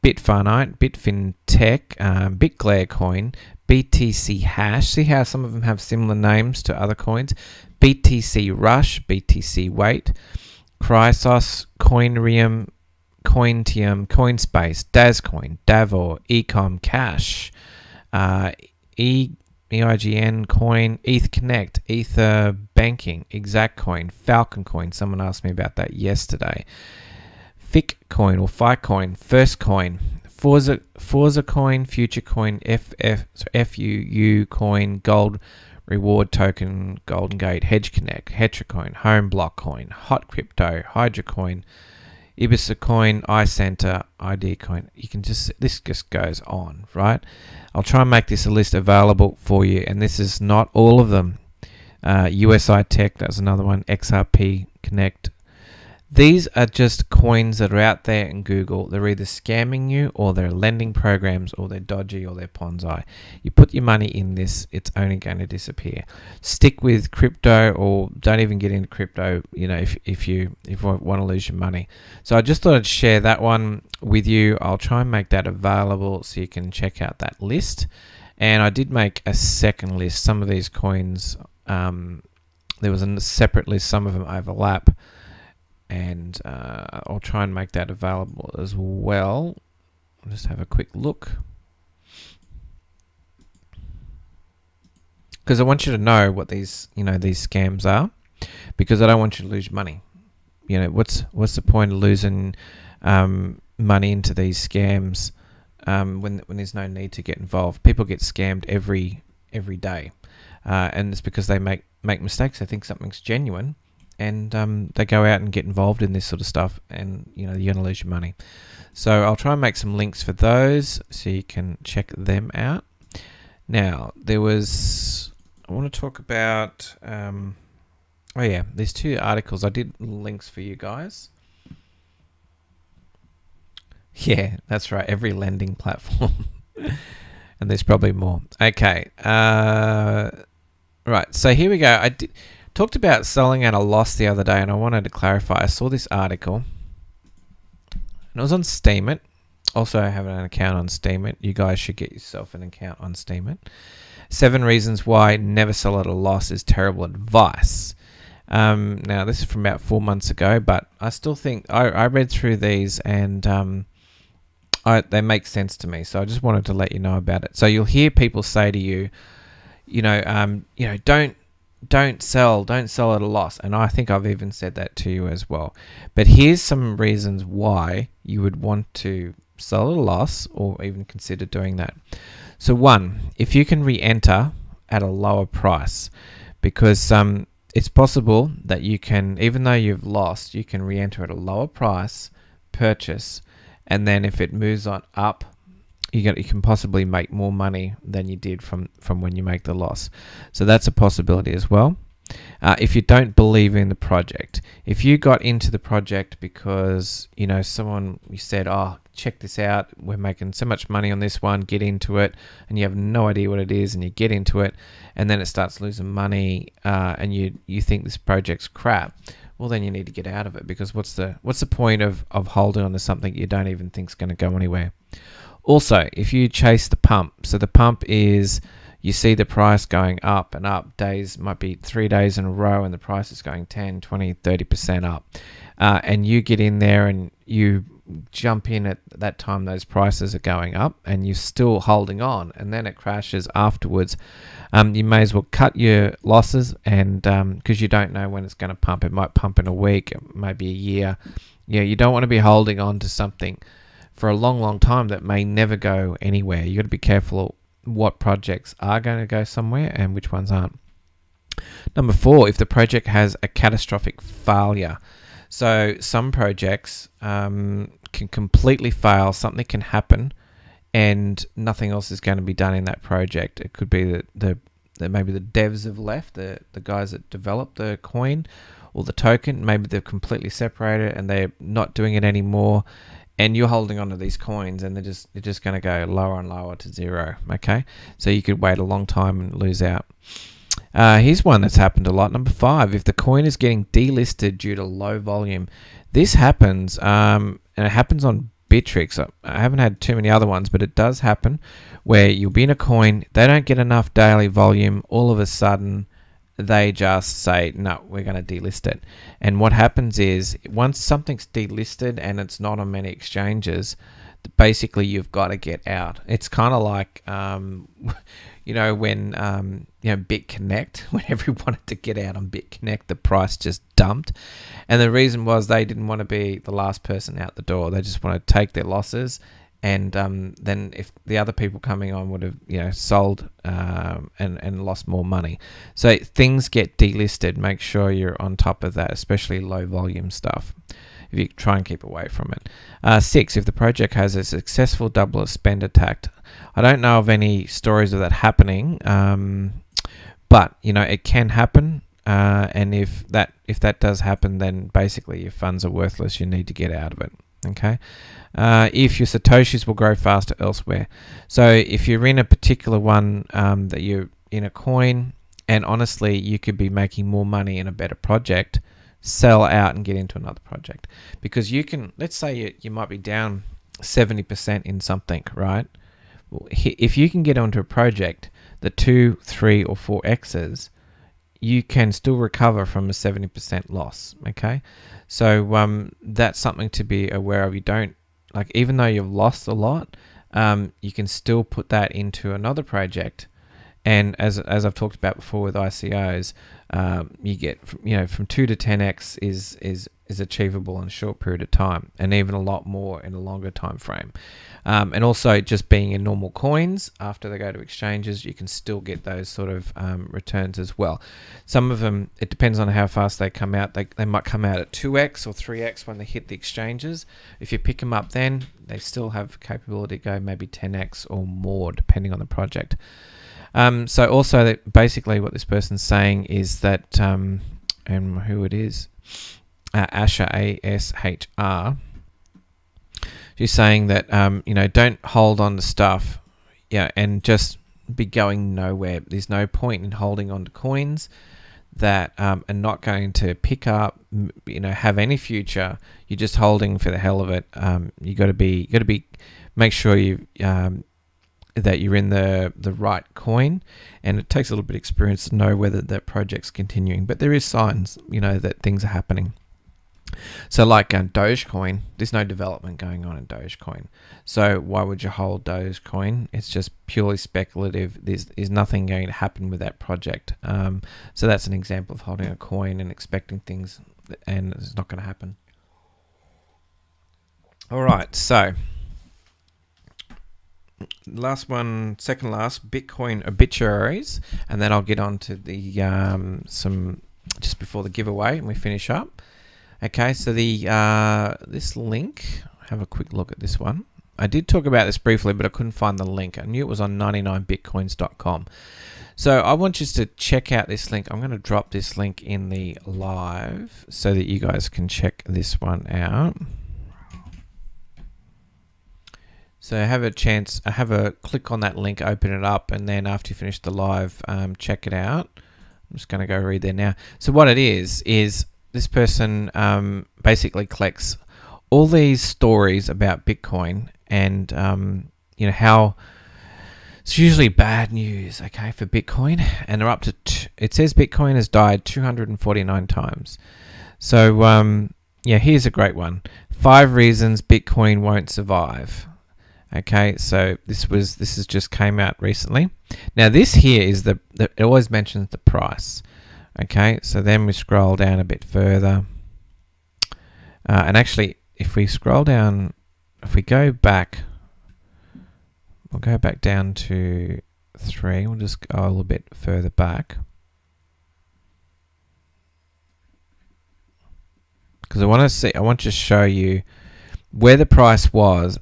Bitfinite, Bitfintech, BitGlare Coin, BTC Hash. See how some of them have similar names to other coins? BTC Rush, BTC Wait, Chrysos, Coinrium, Cointium, Coinspace, Dazcoin, Davor, Ecom Cash, EIGN Coin, ETH Connect, Ether Banking, Exactcoin, Falcon Coin. Someone asked me about that yesterday. Fic Coin or Ficoin, First Coin, Forza Coin, Future Coin, FUU Coin, Gold Reward Token, Golden Gate, Hedge Connect, Hetracoin, Home Block Coin, Hot Crypto, Hydra Coin, Ibiza Coin, iCenter, ID Coin. This just goes on, right? I'll try and make this a list available for you, and this is not all of them. USI Tech, that's another one. XRP Connect. These are just coins that are out there in Google. They're either scamming you, or they're lending programs, or they're dodgy, or they're Ponzi. You put your money in this, it's only going to disappear. Stick with crypto, or don't even get into crypto, if you want to lose your money. So I just thought I'd share that one with you. I'll try and make that available so you can check out that list. And I did make a second list. Some of these coins, there was a separate list. Some of them overlap. And I'll try and make that available as well. I'll just have a quick look, because I want you to know what these scams are, because I don't want you to lose money. What's the point of losing money into these scams when there's no need to get involved? People get scammed every day, and it's because they make mistakes. They think something's genuine, and they go out and get involved in this sort of stuff, and you're going to lose your money. So I'll try and make some links for those so you can check them out. Now, I want to talk about, there's two articles. I did links for you guys. Yeah, that's right, every lending platform. And there's probably more. Okay, right, so here we go. I talked about selling at a loss the other day, and I wanted to clarify. I saw this article, and it was on Steemit. Also, I have an account on Steemit. You guys should get yourself an account on Steemit. 7 reasons why never sell at a loss is terrible advice. Now this is from about 4 months ago, but I still think I read through these and they make sense to me. So I just wanted to let you know about it. So you'll hear people say to you, don't sell at a loss. And I think I've even said that to you as well. But here's some reasons why you would want to sell at a loss or even consider doing that. So one, if you can re-enter at a lower price, because it's possible that you can, even though you've lost, you can re-enter at a lower price, purchase, and then if it moves on up, you can possibly make more money than you did from when you make the loss. So that's a possibility as well. If you don't believe in the project, if you got into the project because you said, oh, check this out, we're making so much money on this one, get into it, and you have no idea what it is, and you get into it, and then it starts losing money, and you think this project's crap, well then you need to get out of it, because what's the point of holding on to something you don't even think is going to go anywhere. Also, if you chase the pump, so the pump is you see the price going up and up, days might be 3 days in a row and the price is going 10, 20, 30% up, and you get in there and you jump in at that time those prices are going up and you're still holding on, and then it crashes afterwards, you may as well cut your losses, and because you don't know when it's going to pump. It might pump in a week, maybe a year. You don't want to be holding on to something for a long time that may never go anywhere. You got to be careful what projects are going to go somewhere and which ones aren't. Number 4, if the project has a catastrophic failure. So some projects can completely fail, something can happen and nothing else is going to be done in that project. It could be that maybe the devs have left, the guys that developed the coin or the token, maybe they've completely separated and they're not doing it anymore, and you're holding on to these coins and they're just going to go lower and lower to zero. Okay, so you could wait a long time and lose out. Here's one that's happened a lot. Number 5, if the coin is getting delisted due to low volume. This happens, and it happens on Bittrex. I haven't had too many other ones, but it does happen where you'll be in a coin, they don't get enough daily volume, all of a sudden they just say, no, we're going to delist it. And what happens is, once something's delisted and it's not on many exchanges, basically you've got to get out. It's kind of like when BitConnect, when everyone wanted to get out on BitConnect, the price just dumped, and the reason was they didn't want to be the last person out the door. They just want to take their losses, and then if the other people coming on would have sold and lost more money. So things get delisted. Make sure you're on top of that, especially low volume stuff, if you try and keep away from it. 6, if the project has a successful double or spend attack. I don't know of any stories of that happening, but it can happen, and if that does happen, then basically your funds are worthless. You need to get out of it. Okay. If your satoshis will grow faster elsewhere. So if you're in a particular one, that you're in a coin, and honestly you could be making more money in a better project, sell out and get into another project, because you can, let's say you might be down 70% in something, right? Well, if you can get onto a project that 2, 3 or 4x's, you can still recover from a 70% loss. Okay, so that's something to be aware of. You don't, even though you've lost a lot, you can still put that into another project. And as I've talked about before with ICOs, you get from 2 to 10x is achievable in a short period of time, and even a lot more in a longer time frame. And also just being in normal coins after they go to exchanges, you can still get those sort of returns as well. Some of them, it depends on how fast they come out. They might come out at 2x or 3x when they hit the exchanges. If you pick them up then, they still have capability to go maybe 10x or more depending on the project. So also basically what this person's saying is that, and who it is, Asher, A-S-H-R, she's saying that, don't hold on to stuff, and just be going nowhere. There's no point in holding on to coins that are not going to pick up, have any future. You're just holding for the hell of it. You got to be, make sure you that you're in the right coin, and it takes a little bit of experience to know whether that project's continuing. But there is signs, that things are happening. So like Dogecoin, there's no development going on in Dogecoin. So why would you hold Dogecoin? It's just purely speculative. There's nothing going to happen with that project. So that's an example of holding a coin and expecting things, and it's not going to happen. All right, so last one, second last, Bitcoin obituaries, and then I'll get on to the some just before the giveaway and we finish up. Okay, so this link, have a quick look at this one. I did talk about this briefly, but I couldn't find the link. I knew it was on 99bitcoins.com. So I want you to check out this link. I'm going to drop this link in the live so that you guys can check this one out. So have a click on that link, open it up, and then after you finish the live, check it out. I'm just going to go read there now. So what it is this person basically collects all these stories about Bitcoin and how it's usually bad news, okay, for Bitcoin, and they're up to it says Bitcoin has died 249 times. So here's a great one: 5 reasons Bitcoin won't survive. Okay, so this has just came out recently. Now this here is it always mentions the price. Okay, so then we scroll down a bit further, and actually, if we scroll down, if we go back, we'll go back down to 3. We'll just go a little bit further back because I want to show you where the price was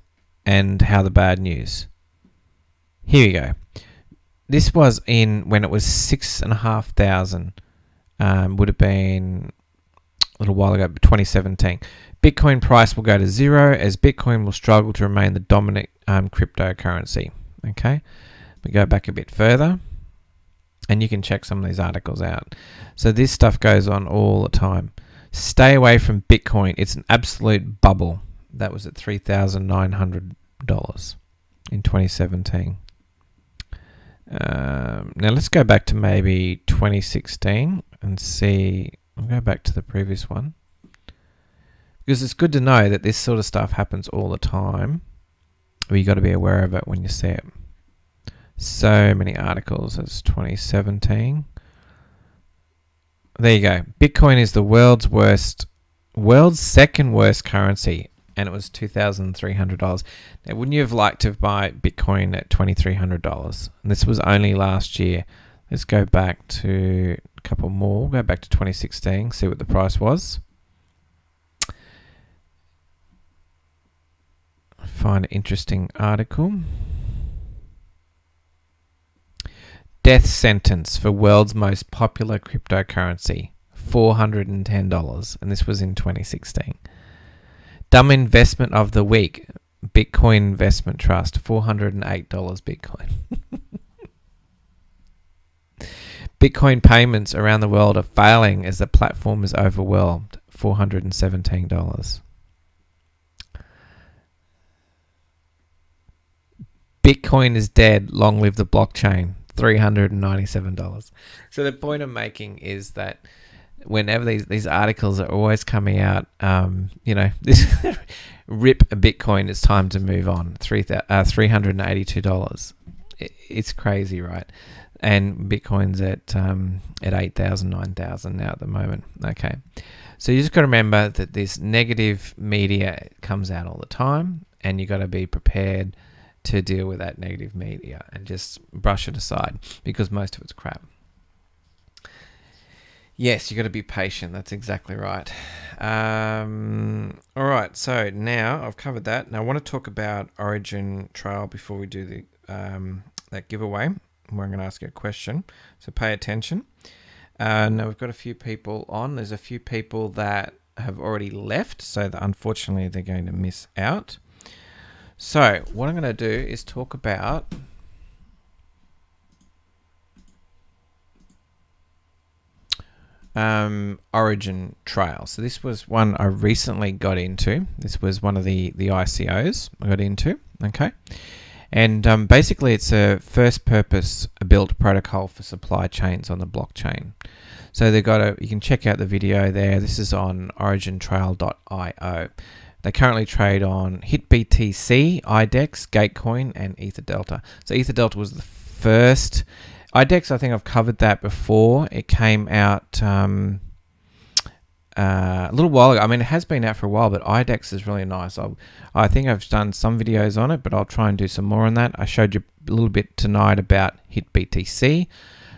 and how the bad news. Here we go. This was when it was 6,500. Would have been a little while ago, 2017. Bitcoin price will go to 0 as Bitcoin will struggle to remain the dominant cryptocurrency. Okay, we go back a bit further, and you can check some of these articles out. So this stuff goes on all the time. Stay away from Bitcoin. It's an absolute bubble. That was at $3,900 in 2017. Now let's go back to maybe 2016 and see. I'll go back to the previous one because it's good to know that this sort of stuff happens all the time. But you got to be aware of it when you see it. So many articles. It's 2017. There you go. Bitcoin is the world's second worst currency, and it was $2,300. Now, wouldn't you have liked to buy Bitcoin at $2,300? And this was only last year. Let's go back to a couple more. Go back to 2016, see what the price was. Find an interesting article. Death sentence for world's most popular cryptocurrency, $410, and this was in 2016. Dumb investment of the week, Bitcoin Investment Trust, $408 Bitcoin. Bitcoin payments around the world are failing as the platform is overwhelmed, $417. Bitcoin is dead, long live the blockchain, $397. So the point I'm making is that whenever these articles are always coming out, this rip a Bitcoin, it's time to move on. $382. It's crazy, right? And Bitcoin's at 8,000, 9,000 now at the moment. Okay, so you just got to remember that this negative media comes out all the time, and you got to be prepared to deal with that negative media and just brush it aside because most of it's crap. Yes, you got to be patient. That's exactly right. All right, so now I've covered that. Now I want to talk about Origin Trail before we do the that giveaway, where I'm going to ask you a question. So pay attention. Now we've got a few people on. There's a few people that have already left, so that unfortunately they're going to miss out. So what I'm going to do is talk about Origin Trail. So this was one I recently got into. This was one of the ICOs I got into. Okay, And basically, it's a first purpose built protocol for supply chains on the blockchain. So they've got you can check out the video there. This is on origintrail.io. They currently trade on HitBTC, IDEX, Gatecoin, and EtherDelta. So EtherDelta was the first. IDEX, I think I've covered that before. It came out a little while ago. I mean, it has been out for a while, but IDEX is really nice. I think I've done some videos on it, but I'll try and do some more on that. I showed you a little bit tonight about HitBTC.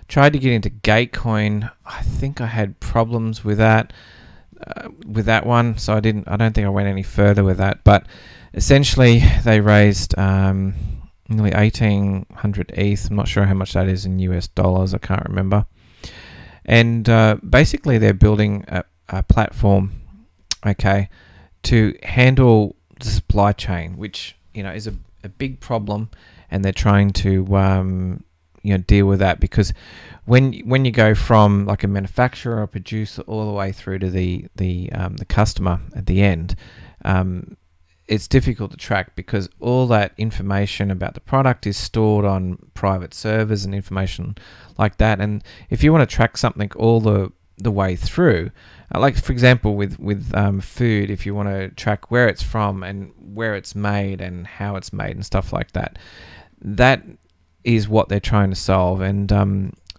Tried to get into Gatecoin. I think I had problems with that one, so I don't think I went any further with that. But essentially, they raised nearly 1,800 ETH. I'm not sure how much that is in US dollars. I can't remember. And basically, they're building a platform, okay, to handle the supply chain, which is a big problem, and they're trying to deal with that, because when you go from like a manufacturer or producer all the way through to the customer at the end, it's difficult to track, because all that information about the product is stored on private servers and information like that. And if you want to track something all the way through, like for example with food, if you want to track where it's from and where it's made and how it's made and stuff like that, that is what they're trying to solve. And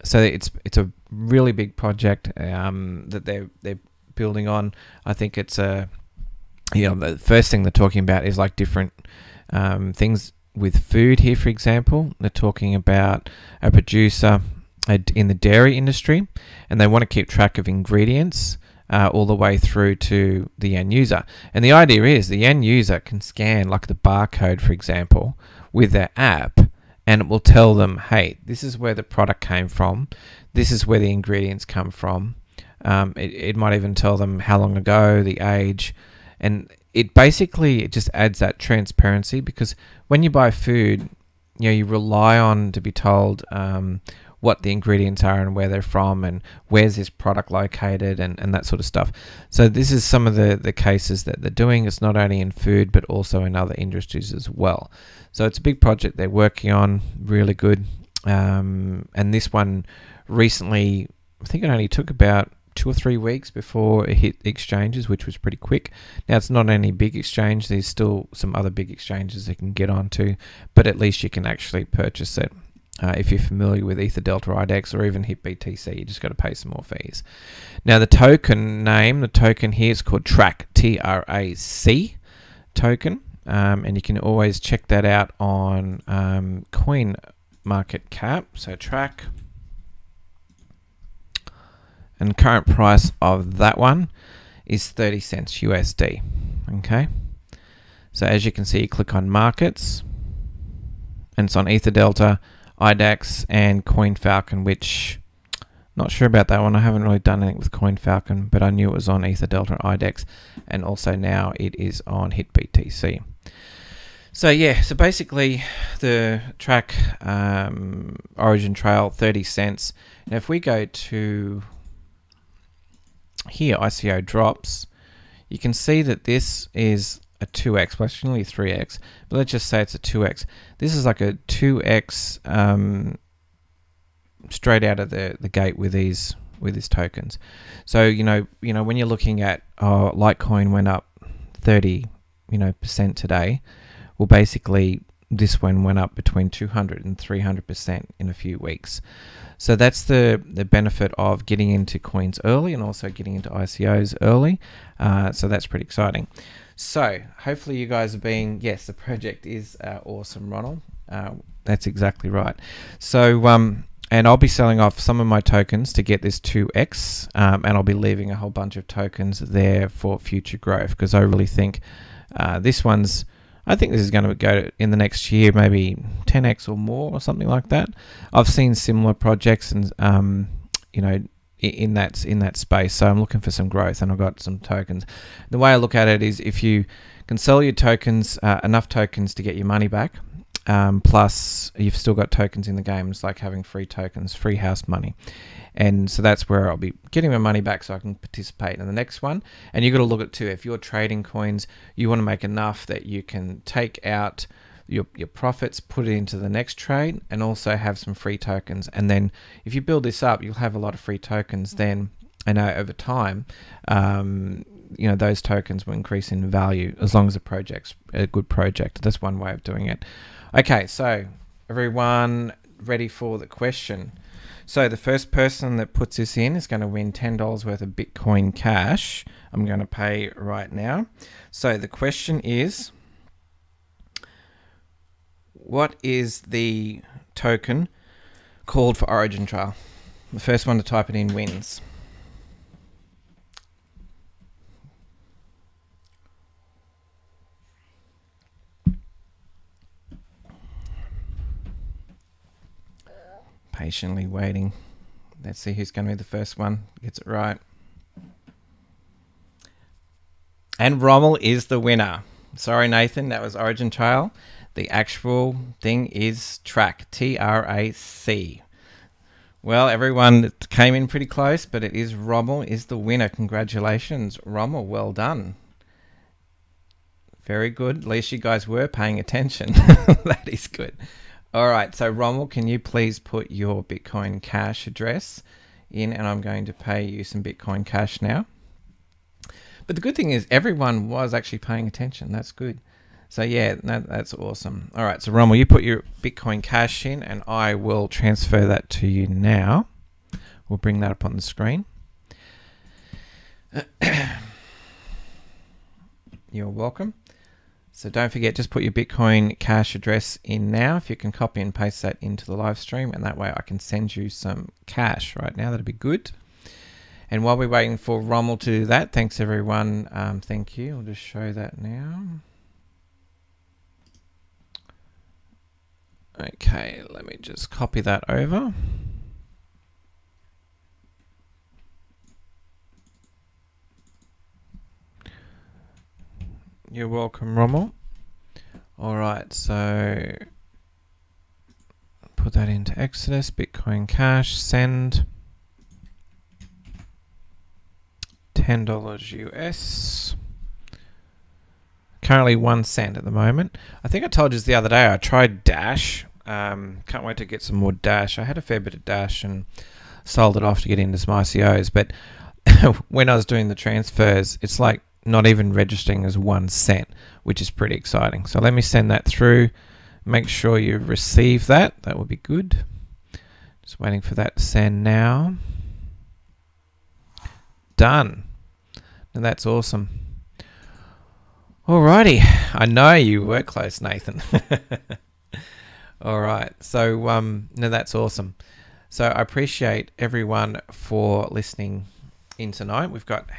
so it's a really big project that they're building on. I think it's the first thing they're talking about is like different things with food here. For example, they're talking about a producer in the dairy industry, and they want to keep track of ingredients all the way through to the end user. And the idea is the end user can scan like the barcode, for example, with their app, and it will tell them, hey, this is where the product came from, this is where the ingredients come from. It might even tell them how long ago, the age, and it just adds that transparency, because when you buy food, you rely on to be told what the ingredients are and where they're from and where's this product located and that sort of stuff. So this is some of the cases that they're doing. It's not only in food but also in other industries as well. So it's a big project they're working on, really good. And this one recently, I think it only took about 2 or 3 weeks before it hit exchanges, which was pretty quick. Now, it's not any big exchange. There's still some other big exchanges they can get onto, but at least you can actually purchase it. If you're familiar with EtherDelta, IDEX, or even HitBTC, you just got to pay some more fees. Now, the token here is called TRAC, TRAC token, and you can always check that out on CoinMarketCap. So TRAC, and current price of that one is 30 cents USD. Okay, so as you can see, you click on markets, and it's on EtherDelta, IDEX, and CoinFalcon, which not sure about that one. I haven't really done anything with CoinFalcon, but I knew it was on EtherDelta, IDEX, and also now it is on HitBTC. So yeah, so basically the TRAC origin trail, 30 cents. Now if we go to here, ICO drops, you can see that this is a 2x, well actually 3x, but let's just say it's a 2x. This is like a 2x straight out of the gate with these tokens. So when you're looking at Litecoin went up 30% today, well basically this one went up between 200 and 300% in a few weeks. So that's the benefit of getting into coins early and also getting into ICOs early. So that's pretty exciting. So hopefully you guys are being, yes, the project is awesome, Ronald. That's exactly right. So and I'll be selling off some of my tokens to get this 2x, and I'll be leaving a whole bunch of tokens there for future growth, because I really think I think this is going to go in the next year, maybe 10x or more or something like that. I've seen similar projects and in that space, so I'm looking for some growth, and I've got some tokens. The way I look at it is, if you can sell your tokens, enough tokens to get your money back, plus you've still got tokens in the game. It's like having free tokens, free house money. And so that's where I'll be getting my money back so I can participate in the next one. And you've got to look at too, if you're trading coins, you want to make enough that you can take out your profits, put it into the next trade, and also have some free tokens. And then if you build this up, you'll have a lot of free tokens then. And over time, those tokens will increase in value as long as the project's a good project. That's one way of doing it. Okay, so everyone ready for the question? So the first person that puts this in is going to win $10 worth of Bitcoin Cash. I'm going to pay right now. So the question is, what is the token called for Origin Trail? The first one to type it in wins. Patiently waiting. Let's see who's going to be the first one. Gets it right. And Rommel is the winner. Sorry, Nathan, that was Origin Trail. The actual thing is TRAC. T-R-A-C. Well, everyone came in pretty close, but it is Rommel is the winner. Congratulations, Rommel. Well done. Very good. At least you guys were paying attention. That is good. All right, so Rommel, can you please put your Bitcoin Cash address in, and I'm going to pay you some Bitcoin Cash now. But the good thing is everyone was actually paying attention. That's good. So yeah, that's awesome. All right, so Rommel, you put your Bitcoin Cash in, and I will transfer that to you now. We'll bring that up on the screen. You're welcome. So don't forget, just put your Bitcoin Cash address in now. If you can copy and paste that into the live stream, and that way I can send you some cash right now. That'd be good. And while we're waiting for Rommel to do that, thanks everyone. Thank you. I'll just show that now. Okay, let me just copy that over. You're welcome, Rommel. All right, so put that into Exodus, Bitcoin Cash, send $10 US. Currently 1 cent at the moment. I think I told you this the other day, I tried Dash. Can't wait to get some more Dash. I had a fair bit of Dash and sold it off to get into some ICOs, but when I was doing the transfers, it's like not even registering as 1 cent, which is pretty exciting. So let me send that through. Make sure you receive that. That would be good. Just waiting for that to send now. Done. And that's awesome. Alrighty. I know you were close, Nathan. All right. So no, that's awesome. So I appreciate everyone for listening in tonight. We've got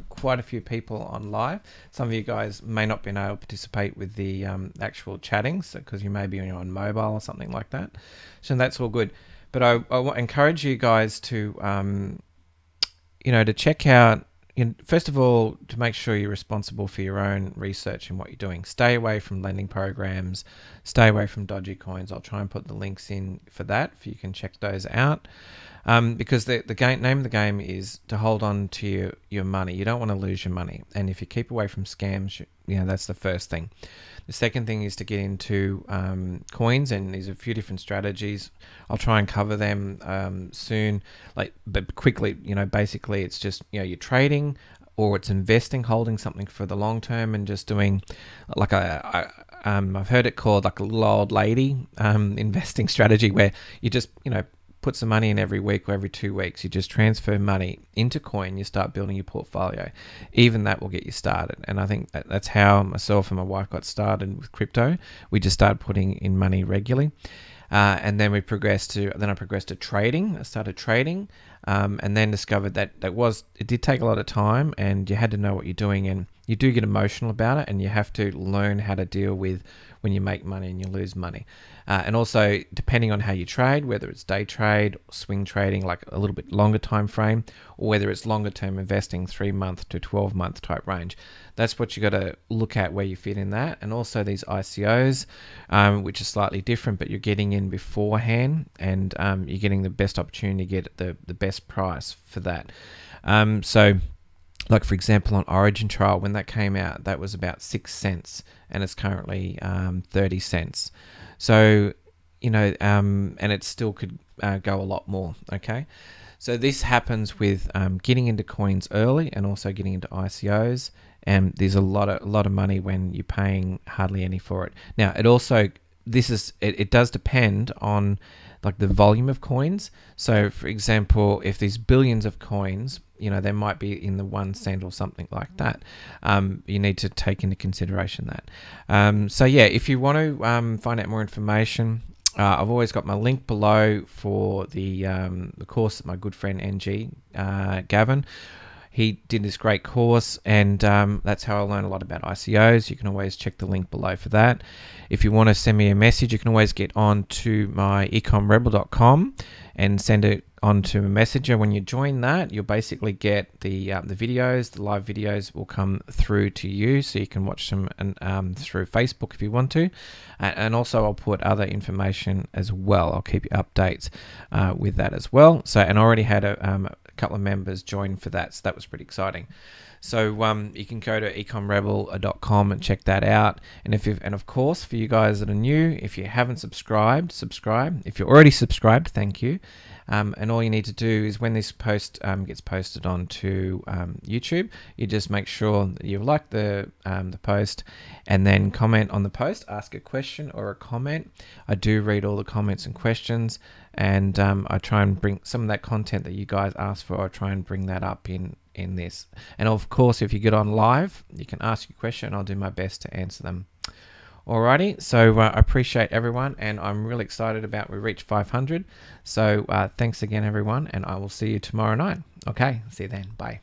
quite a few people on live. Some of you guys may not be able to participate with the actual chattings because you may be on mobile or something like that. So that's all good. But I encourage you guys to, to check out, first of all, to make sure you're responsible for your own research and what you're doing. Stay away from lending programs. Stay away from dodgy coins. I'll try and put the links in for that, if you can check those out. Because the name of the game is to hold on to your money. You don't want to lose your money. And if you keep away from scams, that's the first thing. The second thing is to get into coins, and there's a few different strategies. I'll try and cover them soon. But quickly, basically it's just, you're trading, or it's investing, holding something for the long term, and just doing like I've heard it called like a little old lady investing strategy, where you just, put some money in every week or every 2 weeks. You just transfer money into coin. You start building your portfolio. Even that will get you started. And I think that's how myself and my wife got started with crypto. We just started putting in money regularly. And then I progressed to trading. I started trading, and then discovered that it did take a lot of time, and you had to know what you're doing, and you do get emotional about it, and you have to learn how to deal with when you make money and you lose money. And also, depending on how you trade, whether it's day trade, swing trading, like a little bit longer time frame, or whether it's longer term investing, 3-month to 12-month type range. That's what you got to look at, where you fit in that. And also these ICOs, which are slightly different, but you're getting in beforehand, and you're getting the best opportunity to get the best price for that. So like for example on Origin Trial, when that came out, that was about 6 cents, and it's currently 30 cents. So and it still could go a lot more. Okay, so this happens with getting into coins early and also getting into ICOs, and there's a lot of money when you're paying hardly any for it. Now it also it does depend on like the volume of coins. So for example, if there's billions of coins, they might be in the 1 cent or something like that. You need to take into consideration that. So yeah, if you want to find out more information, I've always got my link below for the course that my good friend NG Gavin. He did this great course, and that's how I learned a lot about ICOs. You can always check the link below for that. If you want to send me a message, you can always get on to my ecomrebel.com and send it onto a messenger. When you join that, you'll basically get the videos. The live videos will come through to you, so you can watch them through Facebook if you want to. And also I'll put other information as well. I'll keep you updates with that as well. So, and I already had a couple of members join for that, so that was pretty exciting. So you can go to ecomrebel.com and check that out. And of course, for you guys that are new, if you haven't subscribed, subscribe. If you're already subscribed, thank you. And all you need to do is when this post gets posted onto YouTube, you just make sure that you like the post, and then comment on the post, ask a question or a comment. I do read all the comments and questions, and I try and bring some of that content that you guys ask for. I try and bring that up in this. And of course, if you get on live, you can ask your question. I'll do my best to answer them. Alrighty, so I appreciate everyone, and I'm really excited about we reached 500. So thanks again, everyone, and I will see you tomorrow night. Okay, see you then. Bye.